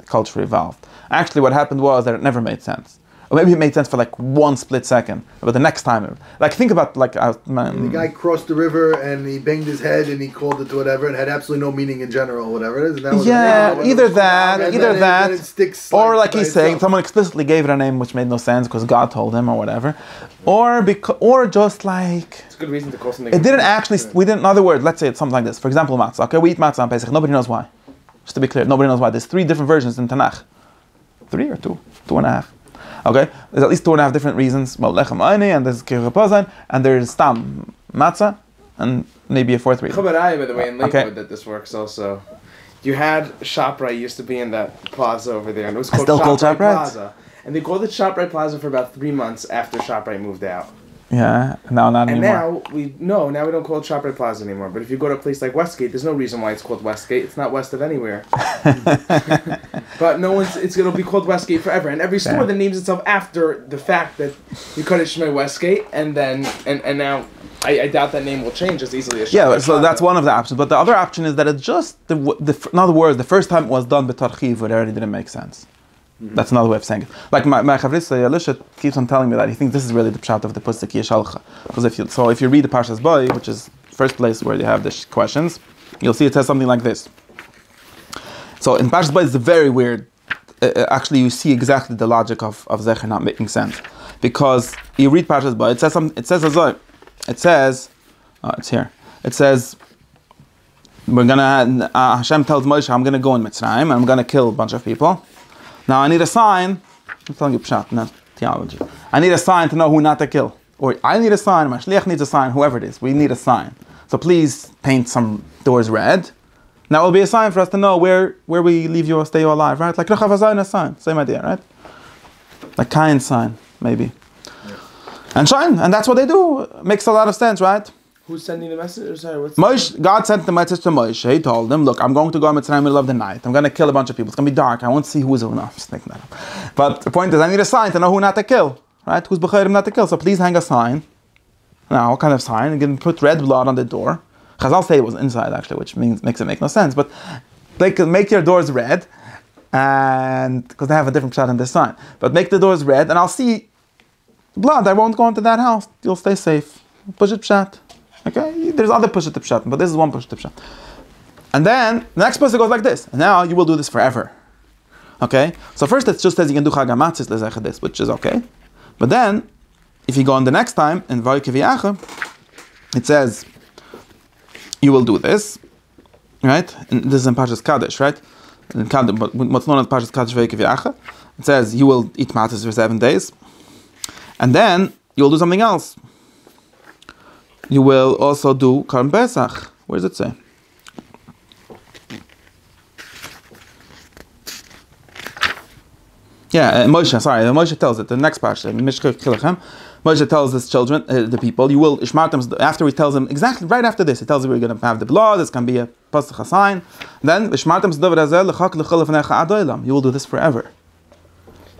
culture evolved. Actually, what happened was that it never made sense. Or maybe it made sense for like one split second, but the next time, like think about like the guy crossed the river and he banged his head and he called it whatever. It had absolutely no meaning in general, whatever it is. And that either that, it sticks. Or like he's saying, someone explicitly gave it a name which made no sense because God told him or whatever, or just like it's a good reason to call something. It didn't actually. We didn't. In other words, let's say it's something like this. For example, matzah. Okay, we eat matzah on Pesach. Nobody knows why. Just to be clear, nobody knows why. There's 3 different versions in Tanakh. 3 or 2, 2.5. Okay, there's at least 2.5 different reasons. Well, lechem aini, and there's kirapozan, and there's stam matzah, and maybe a 4th reason. By the way, in Lakewood that this works also. You had ShopRite used to be in that plaza over there, and it was called ShopRite Plaza. And they called it ShopRite Plaza for about 3 months after ShopRite moved out. Yeah, now not anymore. And now we don't call it ShopRite Plaza anymore. But if you go to a place like Westgate, there's no reason why it's called Westgate. It's not west of anywhere. But it'll be called Westgate forever. And every store that names itself after the fact that you cut it Shmei Westgate, and now I doubt that name will change as easily as ShopRite so Plaza. that's one of the options. But the other option is that it's just in other words, the first time it was done b'tarchiv, it already didn't make sense. That's another way of saying it. Like my Chavrisa Yalisha keeps on telling me that he thinks this is really the pshat of the Pusik Yeshalcha. Because if you read the Parshas Boy, which is the first place where you have the questions, you'll see it says something like this. So in Parshas Boy, it's very weird. Actually, you see exactly the logic of Zecher not making sense. Because you read Parshas Boy, it says it's here. It says, Hashem tells Moshe, I'm going to go in Mitzrayim, and I'm going to kill a bunch of people. Now I need a sign. I'm telling you pshat, not theology. I need a sign to know who not to kill. Or I need a sign, my shliach needs a sign, whoever it is. We need a sign. So please paint some doors red. That will be a sign for us to know where we leave you or stay you alive, right? Like Rechav Hazayin, a sign. Same idea, right? Like Kain's sign, maybe. Yeah. And shine, and that's what they do. Makes a lot of sense, right? Who's sending the message? Sorry, God sent the message to Moshe. He told him, look, I'm going to go in the middle of the night. I'm going to kill a bunch of people. It's going to be dark. I won't see who's who. No, I'm just making that up. But the point is, I need a sign to know who not to kill. Right? Who's b'chayrim not to kill. So please hang a sign. Now, what kind of sign? You can put red blood on the door. Chazal say it was inside, actually, which makes it make no sense. But they can make your doors red, and because they have a different shot in this sign. But make the doors red, and I'll see blood. I won't go into that house. You'll stay safe. Push it pshat. Okay, there's other push it to pshat, but this is one push to pshat. And then the next push goes like this. And now you will do this forever. Okay, so first it just says you can do chagamatzis lezecha this, which is okay. But then, if you go on the next time in Vayikeviacha, it says you will do this, right? And this is in Parshas Kadesh, right? But what's known as Parshas Kadesh Vayikeviacha, it says you will eat matzahs for 7 days, and then you will do something else. You will also do Karm Pesach. Where does it say? Yeah, Moshe tells it. The next parsha, Mishka Kilachem. Moshe tells his children, the people, you will ishmartem. After he tells them exactly right after this, he tells them we're going to have the blood. It's going to be a pasach sign. Then ishmartem z'davar hazeh l'chak l'chol l'fnecha ad olam. You will do this forever.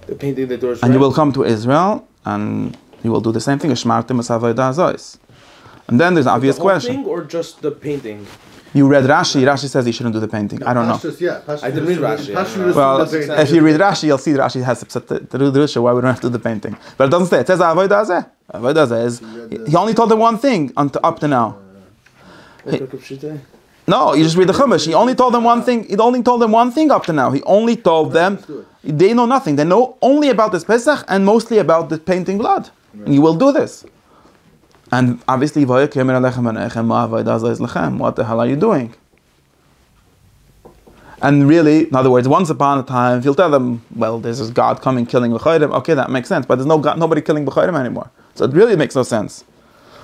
The painting the doors. And you will come to Israel, and you will do the same thing. Ishmartem asavodah hazois. And then there's an obvious question. Thing or just the painting? You read Rashi. Rashi says you shouldn't do the painting. I don't know. I didn't read Rashi. Well, if you read Rashi, you'll see that Rashi has the why we don't have to do the painting. But it doesn't say. It says Avodah Hazeh. Avodah Hazeh is he only told them one thing up to now. No, you just read the Chumash. He only told them one thing. He only told them one thing up to now. He only told them they know nothing. They know only about this Pesach and mostly about the painting blood. And you will do this. And obviously, what the hell are you doing? And really, in other words, once upon a time, if you'll tell them, well, there's this God coming killing b'chayrim, okay, that makes sense. But there's nobody killing b'chayrim anymore. So it really makes no sense.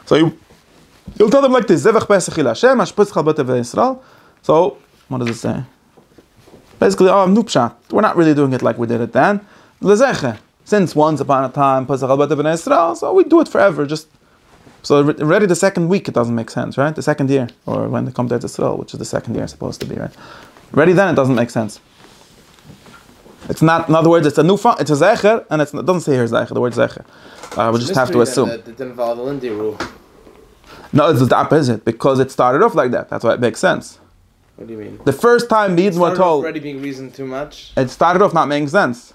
So you'll tell them like this, Zevach Pesach il Hashem, Hashputz Chal B'Tev Yisrael. So, what does it say? Basically, nupshat. We're not really doing it like we did it then. Lezeche. Since once upon a time, Pesach al B'nai Israel, so we do it forever. So already the second week, it doesn't make sense, right? The second year, or when they come to Israel, which is the second year supposed to be, right? Already then, it doesn't make sense. It's not. In other words, it's a new it's a zecher, and it doesn't say here zecher. The word zecher. We just have to assume. It didn't follow the Lindy rule. No, it's the opposite because it started off like that. That's why it makes sense. What do you mean? The first time beads were told, already being reasoned too much. it started off not making sense.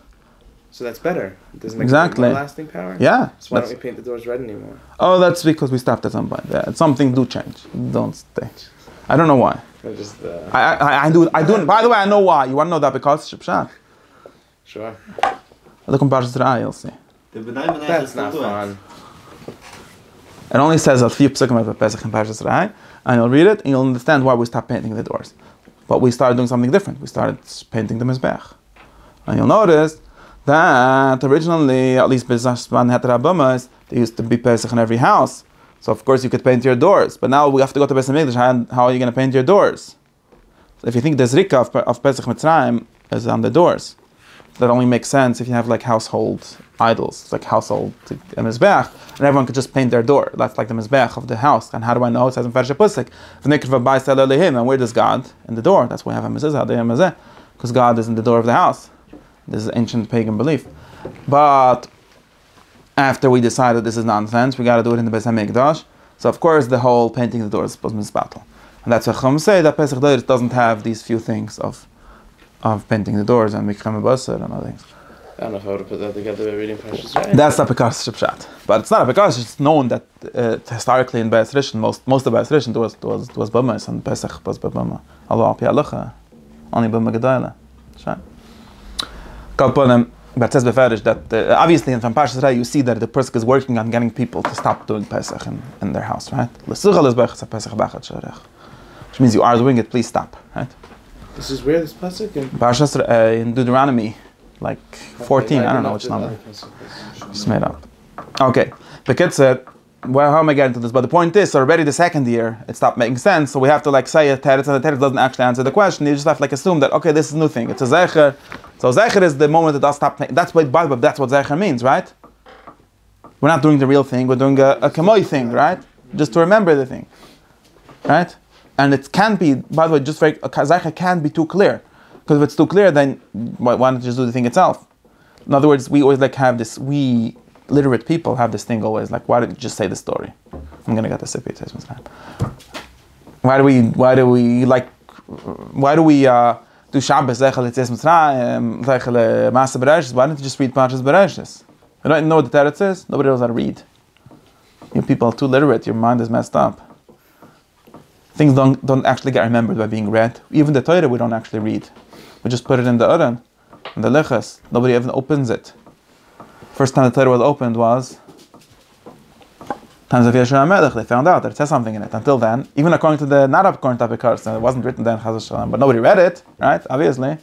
So that's better. It doesn't make Exactly. more lasting power. Yeah. So why don't we paint the doors red anymore? Oh, that's because we stopped at some point. Yeah, something do change. Don't stay. I don't know why. Or just I do. By the way, I know why. You want to know that because Shipshat. Sure. Look on Parshas Re'ah, you'll see. That's not fun. It only says a few psukim about Pesach and Parshas Re'ah, and you'll read it and you'll understand why we stopped painting the doors. But we started doing something different. We started painting the mizbech, and you'll notice that originally, at least Bezashman Heter there used to be Pesach in every house. So of course you could paint your doors. But now we have to go to Beis HaMikdash. How are you going to paint your doors? So if you think the Zrika of Pesach Mitzrayim is on the doors, that only makes sense if you have like household idols, like household mizbech, and everyone could just paint their door. That's like the mizbech of the house. And how do I know? It says in Parshat Pusik, and where does God? In the door. That's why we have a mezuzah, because God is in the door of the house. This is ancient pagan belief. But after we decided this is nonsense, we got to do it in the Beis HaMikdash. So of course the whole painting the doors was misbattle. And that's why Chum say that Pesach doesn't have these few things of painting the doors and Mikram Basar and other things. I don't know if I would have put that together by reading Parshas Re'ah. That's not because Shipshat. But it's not because it's known that historically in Beis Rishon, most of Beis Rishon was Bama, and Pesach was Bama. Allah al pi halacha, only Bama Gedayla. But it says beferish that obviously from Parshas Re'ah you see that the person is working on getting people to stop doing Pesach in their house, right? Which means you are doing it, please stop, right? This is where this Pesach in Parshas in Deuteronomy, like 14, I don't know which number. Just made up. Okay, Bekit said, well, how am I getting to this? But the point is, so already the second year, it stopped making sense, so we have to like say a teretz, and the teretz doesn't actually answer the question. You just have to like assume that, okay, this is a new thing. It's a zecher. So zecher is the moment it does stop. That's what zecher means, right? We're not doing the real thing. We're doing a kamoi thing, right? Just to remember the thing, right? And it can be, by the way, just very zecher can't be too clear, because if it's too clear, then why not just do the thing itself? In other words, we always like have this. We literate people have this thing always like, why don't you just say the story? I'm gonna get the Sippur. Why do we do Shabbos, Yetzias Mitzrayim, Maaseh Bereshis? Why don't you just read Parshas Bereshis? You don't know what the teretz is? Nobody knows how to read. You people are too literate, your mind is messed up. Things don't actually get remembered by being read. Even the Torah we don't actually read. We just put it in the Aron, in the Lechas. Nobody even opens it. First time the Torah was opened was times of Yeshua HaMelech. They found out that it says something in it. Until then, even not according to the Apikars, it wasn't written then, Chaz Shalom, but nobody read it, right? Obviously.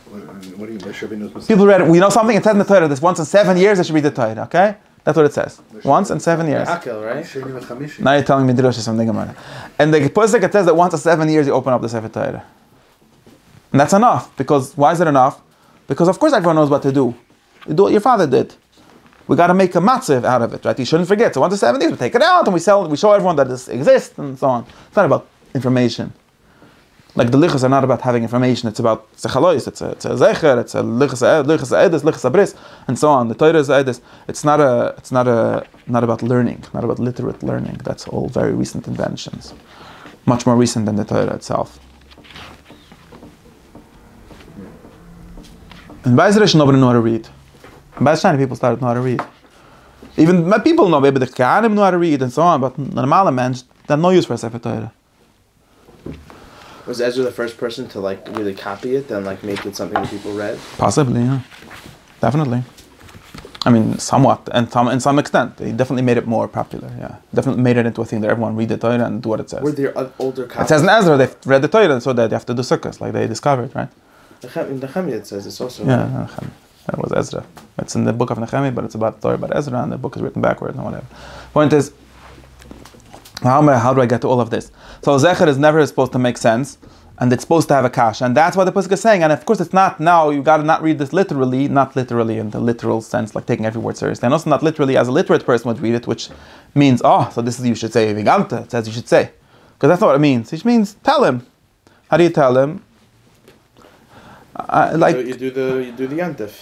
What do you mean? People read it. We know something, it says in the Torah, this once in 7 years they should read the Torah, okay? That's what it says. Once in 7 years. Hakel, right? Now you're telling me Dirosh is something about it. And the Pusik, it says that once in 7 years you open up the Sefer Torah. And that's enough. Because, why is it enough? Because of course everyone knows what to do. You do what your father did. We got to make a matziv out of it, right? You shouldn't forget. So once in 7 years, we take it out and we sell. We show everyone that this exists and so on. It's not about information. Like the lichas are not about having information. It's about sechalois. It's a zecher. It's a lichas edis, lichas abris, and so on. The Torah is edis. It's not about learning. Not about literate learning. That's all very recent inventions. Much more recent than the Torah itself. In Beis Rishon, nobody knew how to read. In Beis Shammai, people started to know how to read. Even my people know, maybe the Kohanim know how to read and so on, but normal men, they have no use for a Sefer Torah. Was Ezra the first person to like really copy it and like make it something that people read? Possibly, yeah. Definitely. I mean, somewhat, and in some extent. He definitely made it more popular, yeah. Definitely made it into a thing that everyone read the Torah and do what it says. Were there older copies? It says in Ezra, they read the Torah, so that they have to do sukkahs, like they discovered, right? In Nehemiah it says it's also... Yeah, Nehemiah. That was Ezra. It's in the book of Nehemiah, but it's about the story about Ezra, and the book is written backwards and whatever. Point is, how do I get to all of this? So Zecher is never supposed to make sense, and it's supposed to have a kasha, and that's what the pasuk is saying. And of course, it's not now. You got to not read this literally, not literally in the literal sense, like taking every word seriously, and also not literally as a literate person would read it, which means, oh, so this is you should say viganta. It says you should say, because that's not what it means. It means tell him. How do you tell him? So you do the yantif.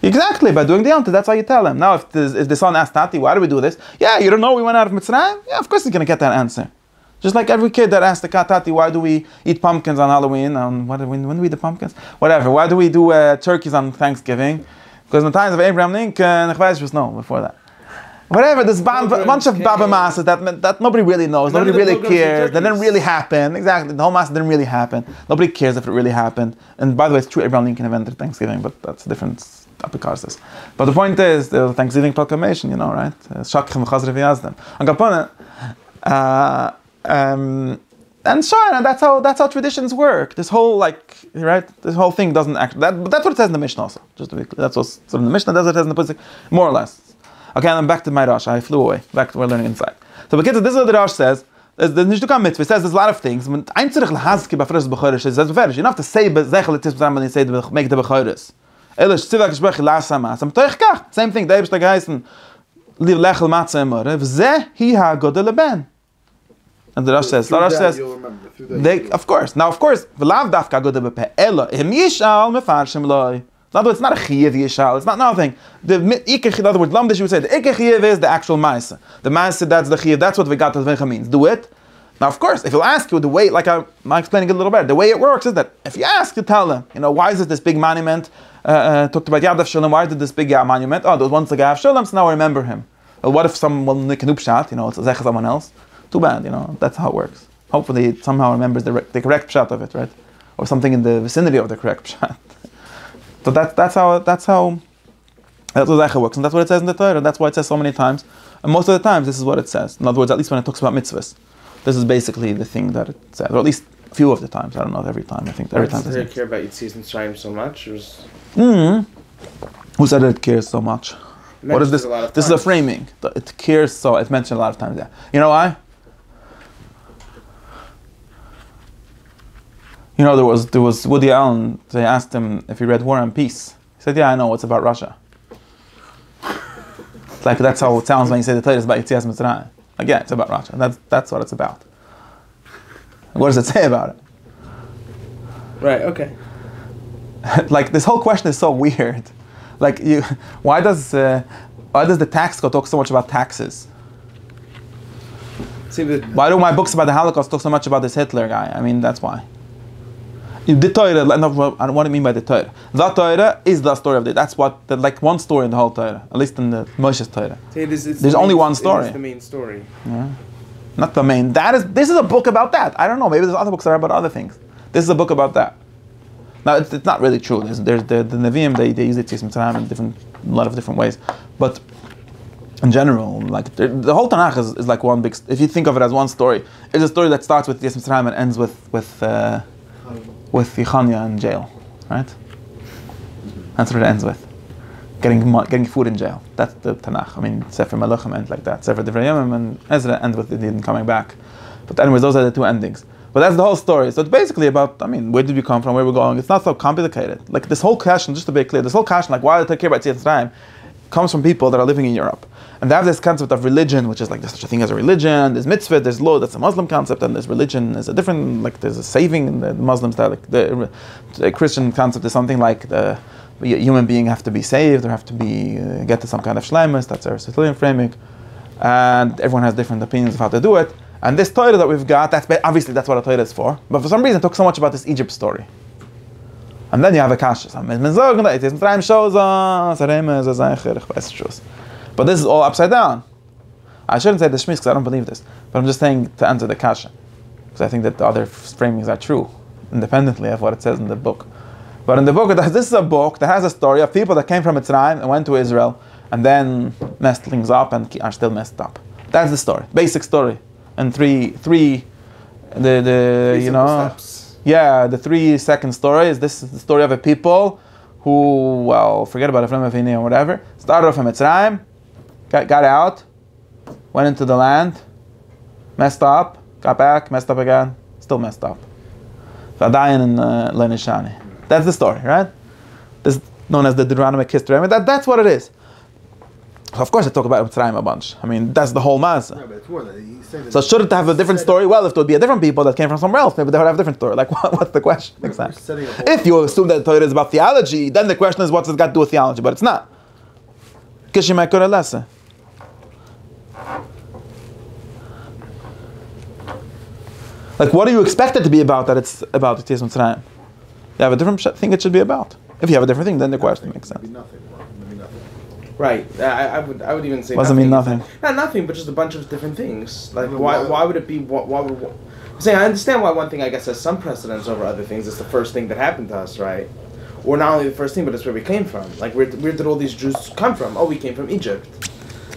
Exactly, by doing the yantif, that's how you tell him. Now, if the son asks Tati, why do we do this? Yeah, you don't know we went out of Mitzrayim? Yeah, of course he's going to get that answer. Just like every kid that asks the Tati, why do we eat pumpkins on Halloween? When do we eat the pumpkins? Whatever. Why do we do turkeys on Thanksgiving? Because in the times of Abraham Lincoln, ich weiß was no before that. Whatever, there's a bunch of Baba Masas that nobody really knows, nobody really cares, that didn't really happen. Exactly, the whole Masa didn't really happen. Nobody cares if it really happened. And by the way, it's true, Abraham Lincoln invented Thanksgiving, but that's a different topic. But the point is, the Thanksgiving proclamation, you know, right? Shakchem v'chazre v'yazdem. And sure, and that's how traditions work. This whole this whole thing doesn't actually. That's what it says in the Mishnah also. Just to be clear, that's what's in the Mishnah. That's what it says in the pasuk, more or less. Okay, and then back to my Rosh. I flew away. Back to we're learning inside. So, but this is what the Rosh says. The Nishduka mitzvah says there's a lot of things. You don't have to say when you say make the bechoros. Same thing. The Eibishter geheißen lechel matzah emore. V'zeh hi ha'godel leben. And the Rosh says, of course. Now, of course, v'lav dafka godel bepe elo im yishal mefarshim loy. In other words, it's not a chiyev yishal. It's not nothing. In other words, Lamdish would say the ikar chiyev is the actual ma'aseh. The ma'aseh, that's the chiyev. That's what Vigat Advencha means. Do it. Now, of course, if he'll ask you the way, like I'm explaining it a little better, the way it works is that if you ask, you tell him, why is it this big monument? Talked about Yad Shalom. Why did this big monument? Oh, there was once a guy of Shalom, so now I remember him. Well, what if someone will make a upshat? It's a zech someone else. Too bad. That's how it works. Hopefully, it somehow remembers the correct pshat of it, right? Or something in the vicinity of the correct pshat. So that's how Zecha works, and that's what it says in the Torah. That's why it says so many times, and most of the times this is what it says. In other words, at least when it talks about mitzvahs, this is basically the thing that it says, or at least a few of the times. I don't know every time. I think every time. Why does it care about Yetzias Mitzrayim so much? Who said it cares so much? What is this? This is a framing. It cares so. It's mentioned a lot of times. Yeah. You know why? There was Woody Allen. They asked him if he read War and Peace. He said, "Yeah, I know. It's about Russia." It's like that's how it sounds when you say the Torah is about Yetzias Mitzrayim. Again, it's about Russia. That's what it's about. What does it say about it? Right. Okay. Like this whole question is so weird. Like why does the tax code talk so much about taxes? Why do my books about the Holocaust talk so much about this Hitler guy? I mean, that's why. The Torah, I don't know what I mean by the Torah. The Torah is the story of it. That's one story in the whole Torah, at least in the Moshe's Torah. There's only one story. It's the main story. Yeah. Not the main. This is a book about that. I don't know. Maybe there's other books that are about other things. This is a book about that. Now, it's not really true. There's the Nevi'im, they use Yetzias Mitzrayim in a lot of different ways. But in general, like the whole Tanakh is like one big. If you think of it as one story, it's a story that starts with Yetzias Mitzrayim and ends with Yechanya in jail, right? That's what it ends with. Getting food in jail. That's the Tanakh. I mean, Sefer Melachim ends like that. Sefer Divrei Yomim and Ezra ends with Edom coming back. But anyways, those are the two endings. But that's the whole story. So it's basically about, where did we come from, where we're going. It's not so complicated. Like this whole question, just to be clear, this whole question, like why do they care about Yetzias Mitzrayim, comes from people that are living in Europe. And they have this concept of religion, which is like there's such a thing as a religion, there's mitzvah, there's law, that's a Muslim concept, and there's religion, there's a different, like there's a saving in the Muslims, that like the Christian concept is something like the human being have to be saved, or have to be, get to some kind of shleimus, that's Aristotelian framing. And everyone has different opinions of how to do it. And this Torah that we've got, obviously that's what a Torah is for, but for some reason it talks so much about this Egypt story. And then you have a kasha. But this is all upside down. I shouldn't say the shmis because I don't believe this, but I'm just saying to answer the kasha, because I think that the other framings are true, independently of what it says in the book. But in the book, this is a book that has a story of people that came from Mitzrayim and went to Israel, and then messed things up and are still messed up. That's the story, basic story, and three steps. Yeah, the 3-second story is this is the story of a people who, well, forget about Ephraim Avini or whatever, started off in Mitzrayim, got out, went into the land, messed up, got back, messed up again, still messed up. Vadayan and Lenishani. That's the story, right? This is known as the Deuteronomic Kesdrem. That's what it is. Of course, I talk about Mitzrayim a bunch. I mean, that's the whole matzah. Yeah, but it's more than So should it have a different story? Well, if there would be a different people that came from somewhere else, maybe they would have a different story. Like, what's the question? Exactly. If you assume that the Torah is about theology, then the question is, what's it got to do with theology? But it's not. Kishimakura lessa. Like, what do you expect it to be about that it's about Yetzias Mitzrayim? You have a different thing it should be about. If you have a different thing, then the question makes sense. Right. I would even say. What does it mean nothing? Not nothing, but just a bunch of different things. Like why would it be? Why would? I'm saying I understand why one thing I guess has some precedence over other things. It's the first thing that happened to us, right? Or not only the first thing, but it's where we came from. Like where did all these Jews come from? Oh, we came from Egypt.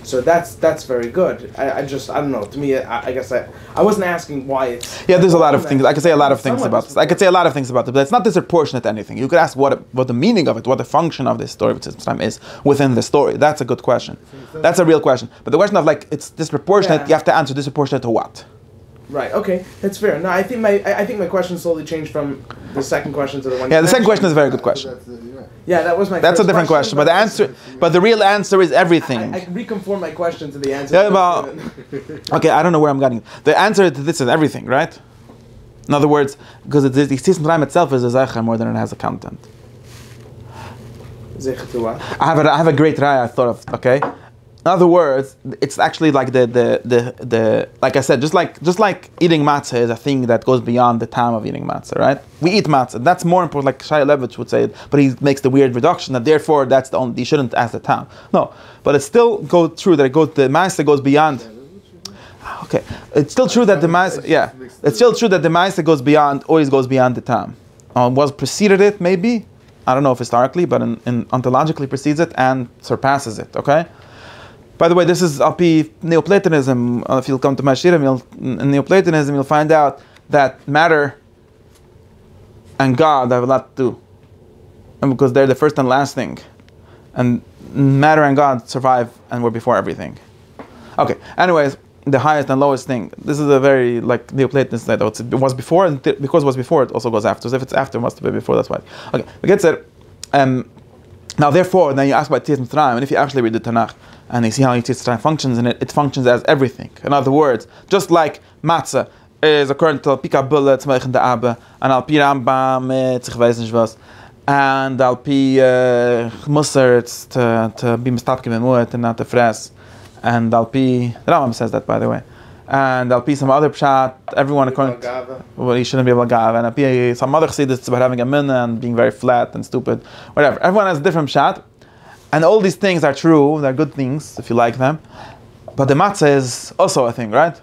So that's very good. I don't know. To me, I guess I wasn't asking why it's. Yeah, there's a lot of things. I could say a lot of things about this. I could say a lot of things about it, but it's not disproportionate to anything. You could ask what the meaning of it, what the function of this story of Yetzias Mitzrayim is within the story. That's a good question. That's a real question. But the question of like it's disproportionate, you have to answer disproportionate to what? Right. Okay, that's fair. No, I think my question slowly changed from the second question to the one. Yeah, the second question is a very good question. Yeah, that was my. That's a different question, but the answer, but the real answer is everything. I reconform my question to the answer. Yeah, well, okay, I don't know where I'm getting. The answer to this is everything, right? In other words, because the Yetzias Mitzrayim itself is a zeicher more than it has a content. Zeicher to what? I have a great raya I thought of. Okay. In other words, it's actually like the like I said, just like eating matzah is a thing that goes beyond the time of eating matzah, right? We eat matzah. That's more important, like Shai Levitch would say it, but he makes the weird reduction that therefore that's the only, you shouldn't ask the time. No, but it still goes true that the matzah goes beyond. Okay, it's still true that the matzah, yeah, it's still true that the matzah goes beyond, always goes beyond the time. Was preceded it maybe? I don't know if historically, but in ontologically precedes it and surpasses it. Okay. By the way, this is Alpi Neoplatonism. If you'll come to my shiurim, in Neoplatonism, you'll find out that matter and God have a lot to do. And because they're the first and last thing. And matter and God survive and were before everything. Okay, anyways, the highest and lowest thing. This is a very, like, Neoplatonist that it was before, and because it was before, it also goes after. So if it's after, it must be before, that's why. Okay, we get it. Now, therefore, then you ask about Yetzias Mitzrayim, and if you actually read the Tanakh, and you see how Yetzias Mitzrayim functions in it, it functions as everything. In other words, just like matzah is according to Pika Bulla, Tzmeich the Abba, and Al Pi Rambam, Tzich Weiß nicht was, and Al Pi Musar, it's to be mistapke memuet and not to fres, and Al Pi, the Rambam says that, by the way, and Al Pi some other pshat, everyone according to, well, he shouldn't be able to gav, and Al Pi some other chassidus, it's about having a minna and being very flat and stupid, whatever. Everyone has a different pshat. And all these things are true, they're good things if you like them. But the matzah is also a thing, right?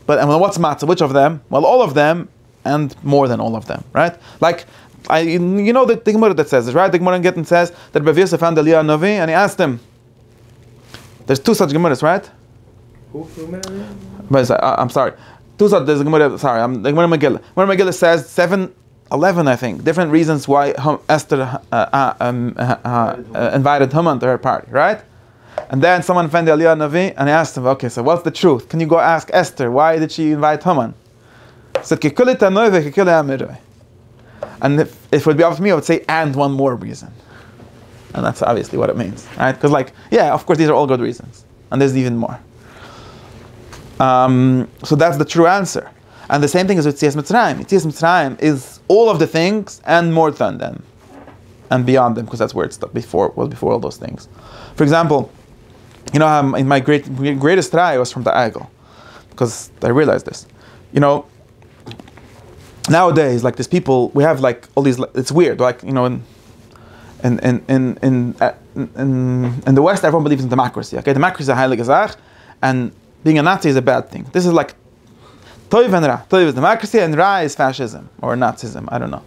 And what's matzah? Which of them? Well, all of them and more than all of them, right? Like, you know the Gemara that says this, right? The Gemara in Gittin says that Rav Yosef found Eliyahu Novi and he asked him. There's two such Gemaras, right? Who? I'm sorry. There's a Gemara, sorry, the Gemara Megillah. Gemara Megillah says 11, I think, different reasons why Esther invited Haman to her party, right? And then someone offended Eliyahu Navi and he asked him, okay, so what's the truth? Can you go ask Esther, why did she invite Haman? He said, and if it would be up to me, I would say, and one more reason. And that's obviously what it means, right? Because of course, these are all good reasons. And there's even more. So that's the true answer. And the same thing is with Yetzias Mitzrayim. Yetzias Mitzrayim is all of the things and more than them. And beyond them, because that's where it's before all those things. For example, you know, in my greatest try was from the Eigel. Because I realized this. You know, nowadays, like these people, we have like all these, it's weird, like, you know, in the West, everyone believes in democracy. Okay, democracy is a heilige Zach, and being a Nazi is a bad thing. This is like Toiv and Ra. Toiv is democracy and Ra is fascism or Nazism. I don't know.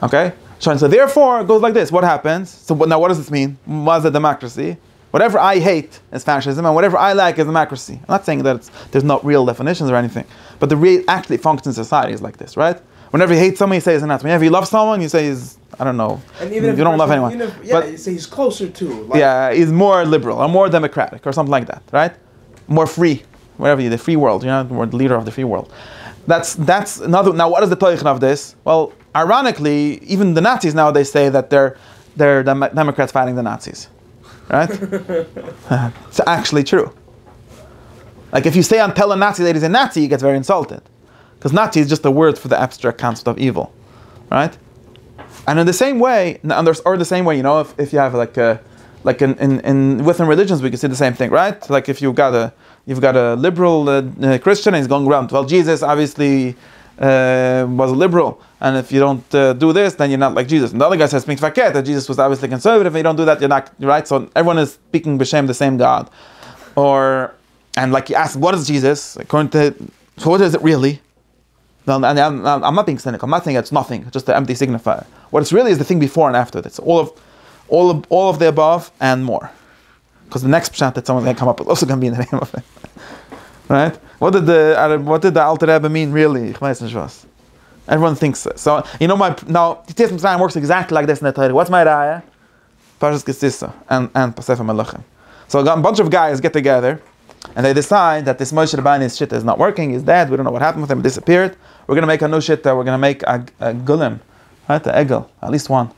Okay? So therefore, it goes like this. What happens? So now what does this mean? What's a democracy? Whatever I hate is fascism and whatever I like is democracy. I'm not saying that there's not real definitions or anything. But the actually function in society is like this, right? Whenever you hate someone, you say he's a Nazi. Whenever you love someone, you say he's, I don't know, and even you don't love anyone. But you say he's closer to. Like, yeah, he's more liberal or more democratic or something like that, right? More free. Whatever, the free world, you know, we're the leader of the free world. That's another. Now, what is the toich of this? Well, ironically, even the Nazis nowadays say that they're the Democrats fighting the Nazis, right? It's actually true. Like if you say tell a Nazi that he's a Nazi, he gets very insulted, because Nazi is just a word for the abstract concept of evil, right? And in the same way, if you have in within religions, we can see the same thing, right? Like if you've got a liberal Christian and he's going around, well, Jesus obviously was a liberal, and if you don't do this, then you're not like Jesus. And the other guy says MITZVAH, that Jesus was obviously conservative. If you don't do that, you're not right. So everyone is speaking b'shem the same God, and like you ask, what is Jesus according to? So what is it really? No, and I'm not being cynical. I'm not saying it's nothing, it's just an empty signifier. What it's really is the thing before and after. It's all of the above and more. Because the next pshat that someone's going to come up with also going to be in the name of it, right? What did the Alter Rebbe mean really? Everyone thinks so. So now Yetzias Mitzrayim works exactly like this in the Torah. What's my raya? Parshas Kisisa and Pasef Melachim. So a bunch of guys get together and they decide that this Moshe Rabbeinu's shit is not working. He's dead. We don't know what happened with him. He disappeared. We're going to make a new shit. We're going to make a gulim, right? The egel, at least one.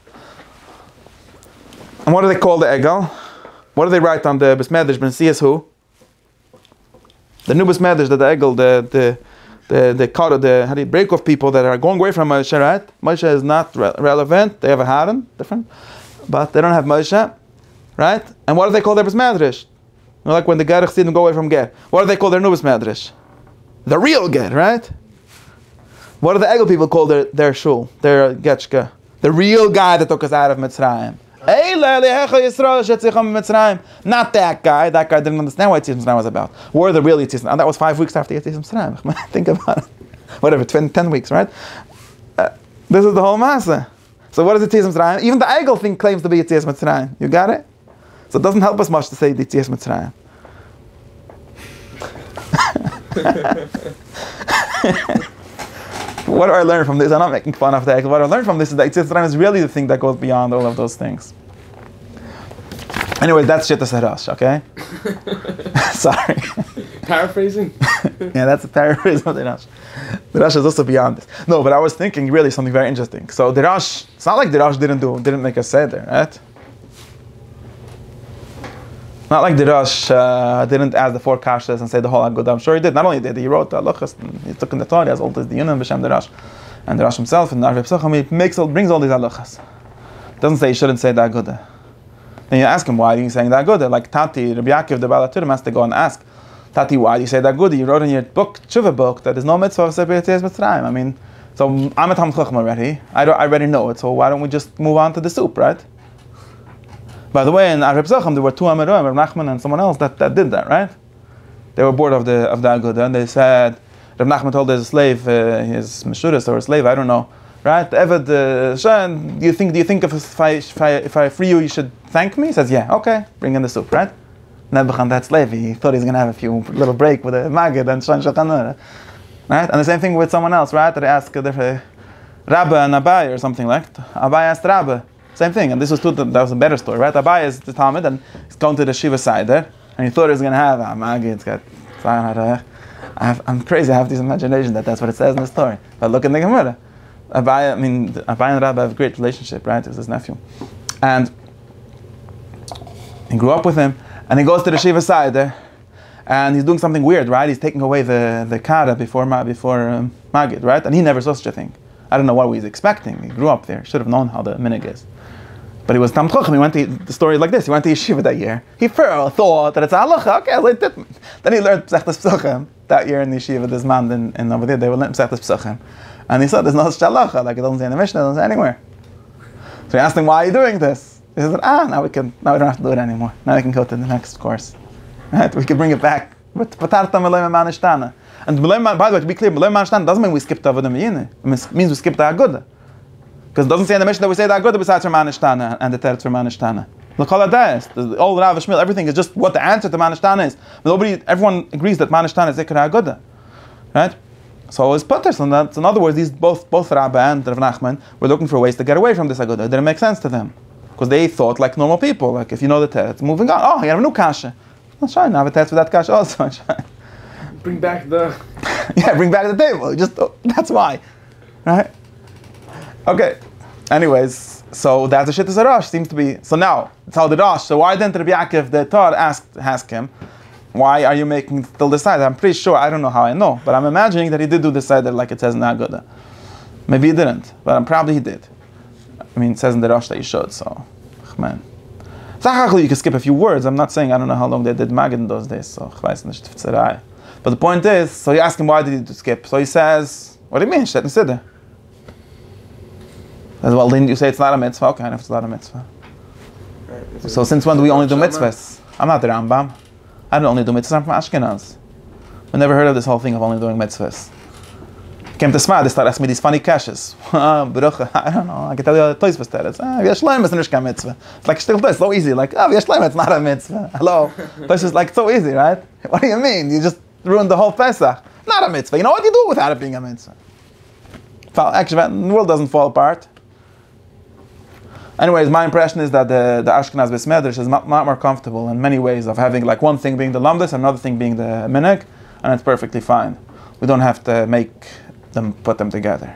And what do they call the egel? What do they write on the Besmedrash? Ben Sias who? The new Besmedrash, that the egel, the how do you break off people that are going away from Moshe, right? Moshe is not relevant. They have a Haran, different, but they don't have Moshe, right? And what do they call their Besmedrash? Like when the Gerach didn't go away from Ger. What do they call their new Besmedrash? The real Ger, right? What do the egel people call their shul, their getchka? The real guy that took us out of Mitzrayim. Not that guy. That guy didn't understand what Yetzias Mitzrayim was about. Where the real Yetzias Mitzrayim? That was 5 weeks after Yetzias Mitzrayim. Think about it. Whatever, 10 weeks, right? This is the whole masa. So what is Yetzias Mitzrayim? Even the Egel thing claims to be Yetzias Mitzrayim. You got it? So it doesn't help us much to say Yetzias Mitzrayim. What do I learn from this? I'm not making fun of the Egel. What I learned from this is that Yetzias Mitzrayim is really the thing that goes beyond all of those things. Anyway, that's Shittas HaRosh, okay? Sorry. Paraphrasing? Yeah, that's a paraphrase of the Rosh. The Rosh is also beyond this. No, but I was thinking really something very interesting. So the Rosh, it's not like the Rosh didn't make a seder, right? Not like the Rosh didn't ask the 4 kashas and say the whole Agudah. I'm sure he did. Not only did he wrote the halachas, he took in the Torah as old as the Yunim b'shem the Rosh, and the Rosh himself in the Arvei Pesachim, he brings all these halachas. Doesn't say he shouldn't say the Agudah. Then you ask him, why are you saying the Agudah? Like Tati, Rabbi Yaakov, the Baal HaTurim has to go and ask, Tati, why do you say the Agudah? You wrote in your book, Tshuva book, that there's no mitzvah of Sippur Yetzias Mitzrayim. I mean, so I'm a Talmid Chacham already. I already know it. So why don't we just move on to the soup, right? By the way, in Arvei Pesachim, there were 2 Amiroim, Rav Nachman and someone else that did that, right? They were bored of the Agudah, and they said, Rav Nachman told his slave, his Meshuras or a slave, I don't know, right? Eved, do you think if I free you, you should thank me? He says, yeah, okay, bring in the soup, right? Nebuchadnezzar, that slave, he thought he was going to have a few little break with a Magid and Shan Shatan, right? And the same thing with someone else, right? That they asked Rabbi and Abai or something like that. Abai asked Rabbi. Same thing, and this was that was a better story, right? Abai is the Talmud, and he's going to the Shiva side there, and he thought he was going to have Magid. It's got. I'm crazy. I have this imagination that's what it says in the story. But look at the Gemara. Abai and Rabbi have a great relationship, right? It's his nephew, and he grew up with him, and he goes to the Shiva side there, and he's doing something weird, right? He's taking away the kara before Magid, right? And he never saw such a thing. I don't know what he was expecting. He grew up there. Should have known how the minig is. But he was Talmid Chacham. He went to the story like this. He went to yeshiva that year. He first thought that it's halacha. Okay, like that. Then he learned Pesachtas Pesachim that year in the yeshiva. This man in over there, they were learning Pesachtas Pesachim, and he said, "There's no such halacha. Like it doesn't say in the Mishnah, it doesn't say anywhere." So he asked him, "Why are you doing this?" He said, now we don't have to do it anymore. Now we can go to the next course. Right? We can bring it back." But and by the way, to be clear, doesn't mean we skipped over the Miyine. It means we skipped the Agudah. Because it doesn't say in the Mishnah that we say the Agudah besides for Manishtana and the Teretz for Manishtana. Look all at that. The old Rav Shmuel, everything is just what the answer to Manishtana is. Everyone agrees that Manishtana is Ikra Agudah. Right? So it's putter. So in other words, these both Rabbi and Rav Nachman were looking for ways to get away from this Agudah. It didn't make sense to them. Because they thought like normal people. Like if you know the Teretz, moving on. Oh, you have a new Kasha. That's fine. I have a Teretz for that Kasha also. Bring back the Yeah, bring back the table. That's why. Right? Okay. Anyways, so that's the Shittas Arash seems to be. So now, it's how the Rosh. So why didn't Rabbi Yaakov the Tar ask him, why are you making still the Seder? I'm pretty sure, I don't know how I know, but I'm imagining that he did do the Seder like it says in the Haggadah. Maybe he didn't, but probably he did. I mean, it says in the Rosh that you should, so, man. You can skip a few words. I'm not saying I don't know how long they did Magid in those days, so but the point is, so you ask him why did he skip? So he says, what do you mean? Shtet Nesider. As well, then you say it's not a mitzvah. Okay, I know if it's not a mitzvah. Right, so since when do we only do mitzvahs? I'm not the Rambam. I don't only do mitzvahs. I'm from Ashkenaz. I never heard of this whole thing of only doing mitzvahs. Came to Smad, they start asking me these funny kashes. I don't know. I can tell you how the Tosfos that is. V'yashleim is not a mitzvah. It's like still this, so easy. Like, v'yashleim, it's not a mitzvah. Hello. Tosfos is like so easy, right? What do you mean? You just ruined the whole Pesach. Not a mitzvah. You know what you do without it being a mitzvah? Actually, the world doesn't fall apart. Anyways, my impression is that the Ashkenaz Beis Medrash is not more comfortable in many ways of having like one thing being the lamdas, another thing being the minhag, and it's perfectly fine. We don't have to put them together.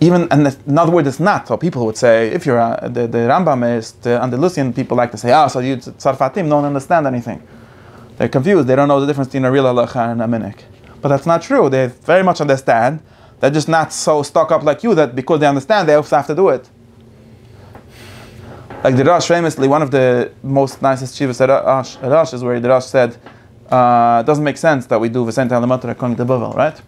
Even, and in other words, it's not. So people would say, if you're the Rambam is, the Andalusian people like to say, so you Tzarfatim don't understand anything. They're confused. They don't know the difference between a real halacha and a minhag. But that's not true. They very much understand. They're just not so stuck up like you that because they understand, they also have to do it. Like the Rosh, famously, one of the most nicest shivas at Rosh is where the Rosh said, it doesn't make sense that we do V'sein Ta'alamotar according to Bavel, right?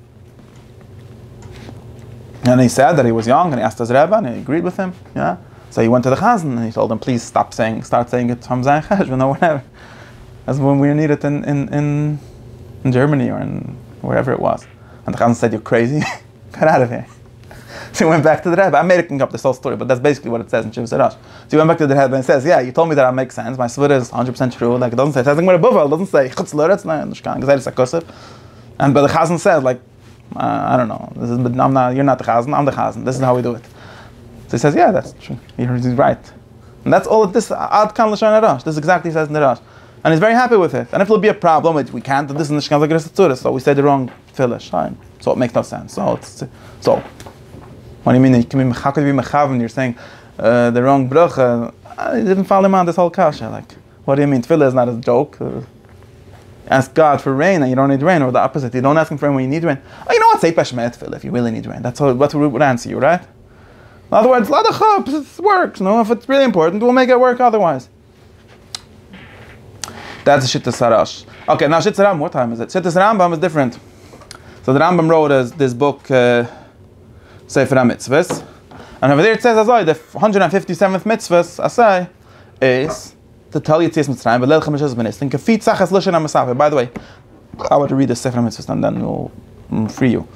And he said that he was young, and he asked his Rebbe, and he agreed with him. Yeah. So he went to the Chazan, and he told him, please start saying it from Zayin Cheshvan or whatever. That's when we need it in Germany or in wherever it was. And the Chazan said, you're crazy. Get out of here. So he went back to the Rebbe. I'm making up this whole story, but that's basically what it says in Shivas Rosh. So he went back to the Rebbe and says, yeah, you told me that it makes sense. My svara is 100% true. Like it doesn't say, it says like Bavel, it doesn't say Chutz L'Eretz, and but the Chazan says like, I don't know. You're not the Chazan. I'm the Chazan. This is how we do it. So he says, yeah, that's true. He's right, and that's all of this. Ad kan l'shon Rosh. This is exactly says in the Rosh, and he's very happy with it. And if it'll be a problem, we can't. This is in the Shkan Zagres, so we say the wrong filish. So it makes no sense. So. What do you mean? How could you be mechav when you're saying the wrong bracha? I didn't follow him on this whole kasha. Like, what do you mean? Tefillah is not a joke. Ask God for rain and you don't need rain, or the opposite. You don't ask Him for rain when you need rain. Oh, you know what? Say Peshmet Tefillah if you really need rain. That's what would answer you, right? In other words, it works. No, if it's really important, we'll make it work otherwise. That's the Shittas Harash. Okay, now Shittas Rambam. What time is it? Shittas Rambam is different. So the Rambam wrote this book. Sefer HaMitzvahs. And over there it says, the 157th mitzvahs, asay, is to tell Yetzias Mitzrayim, v'leil chameshes b'nis, and kafit tzachas l'shen ha'masafeh. By the way, I want to read the Sefer HaMitzvahs and then we'll free you.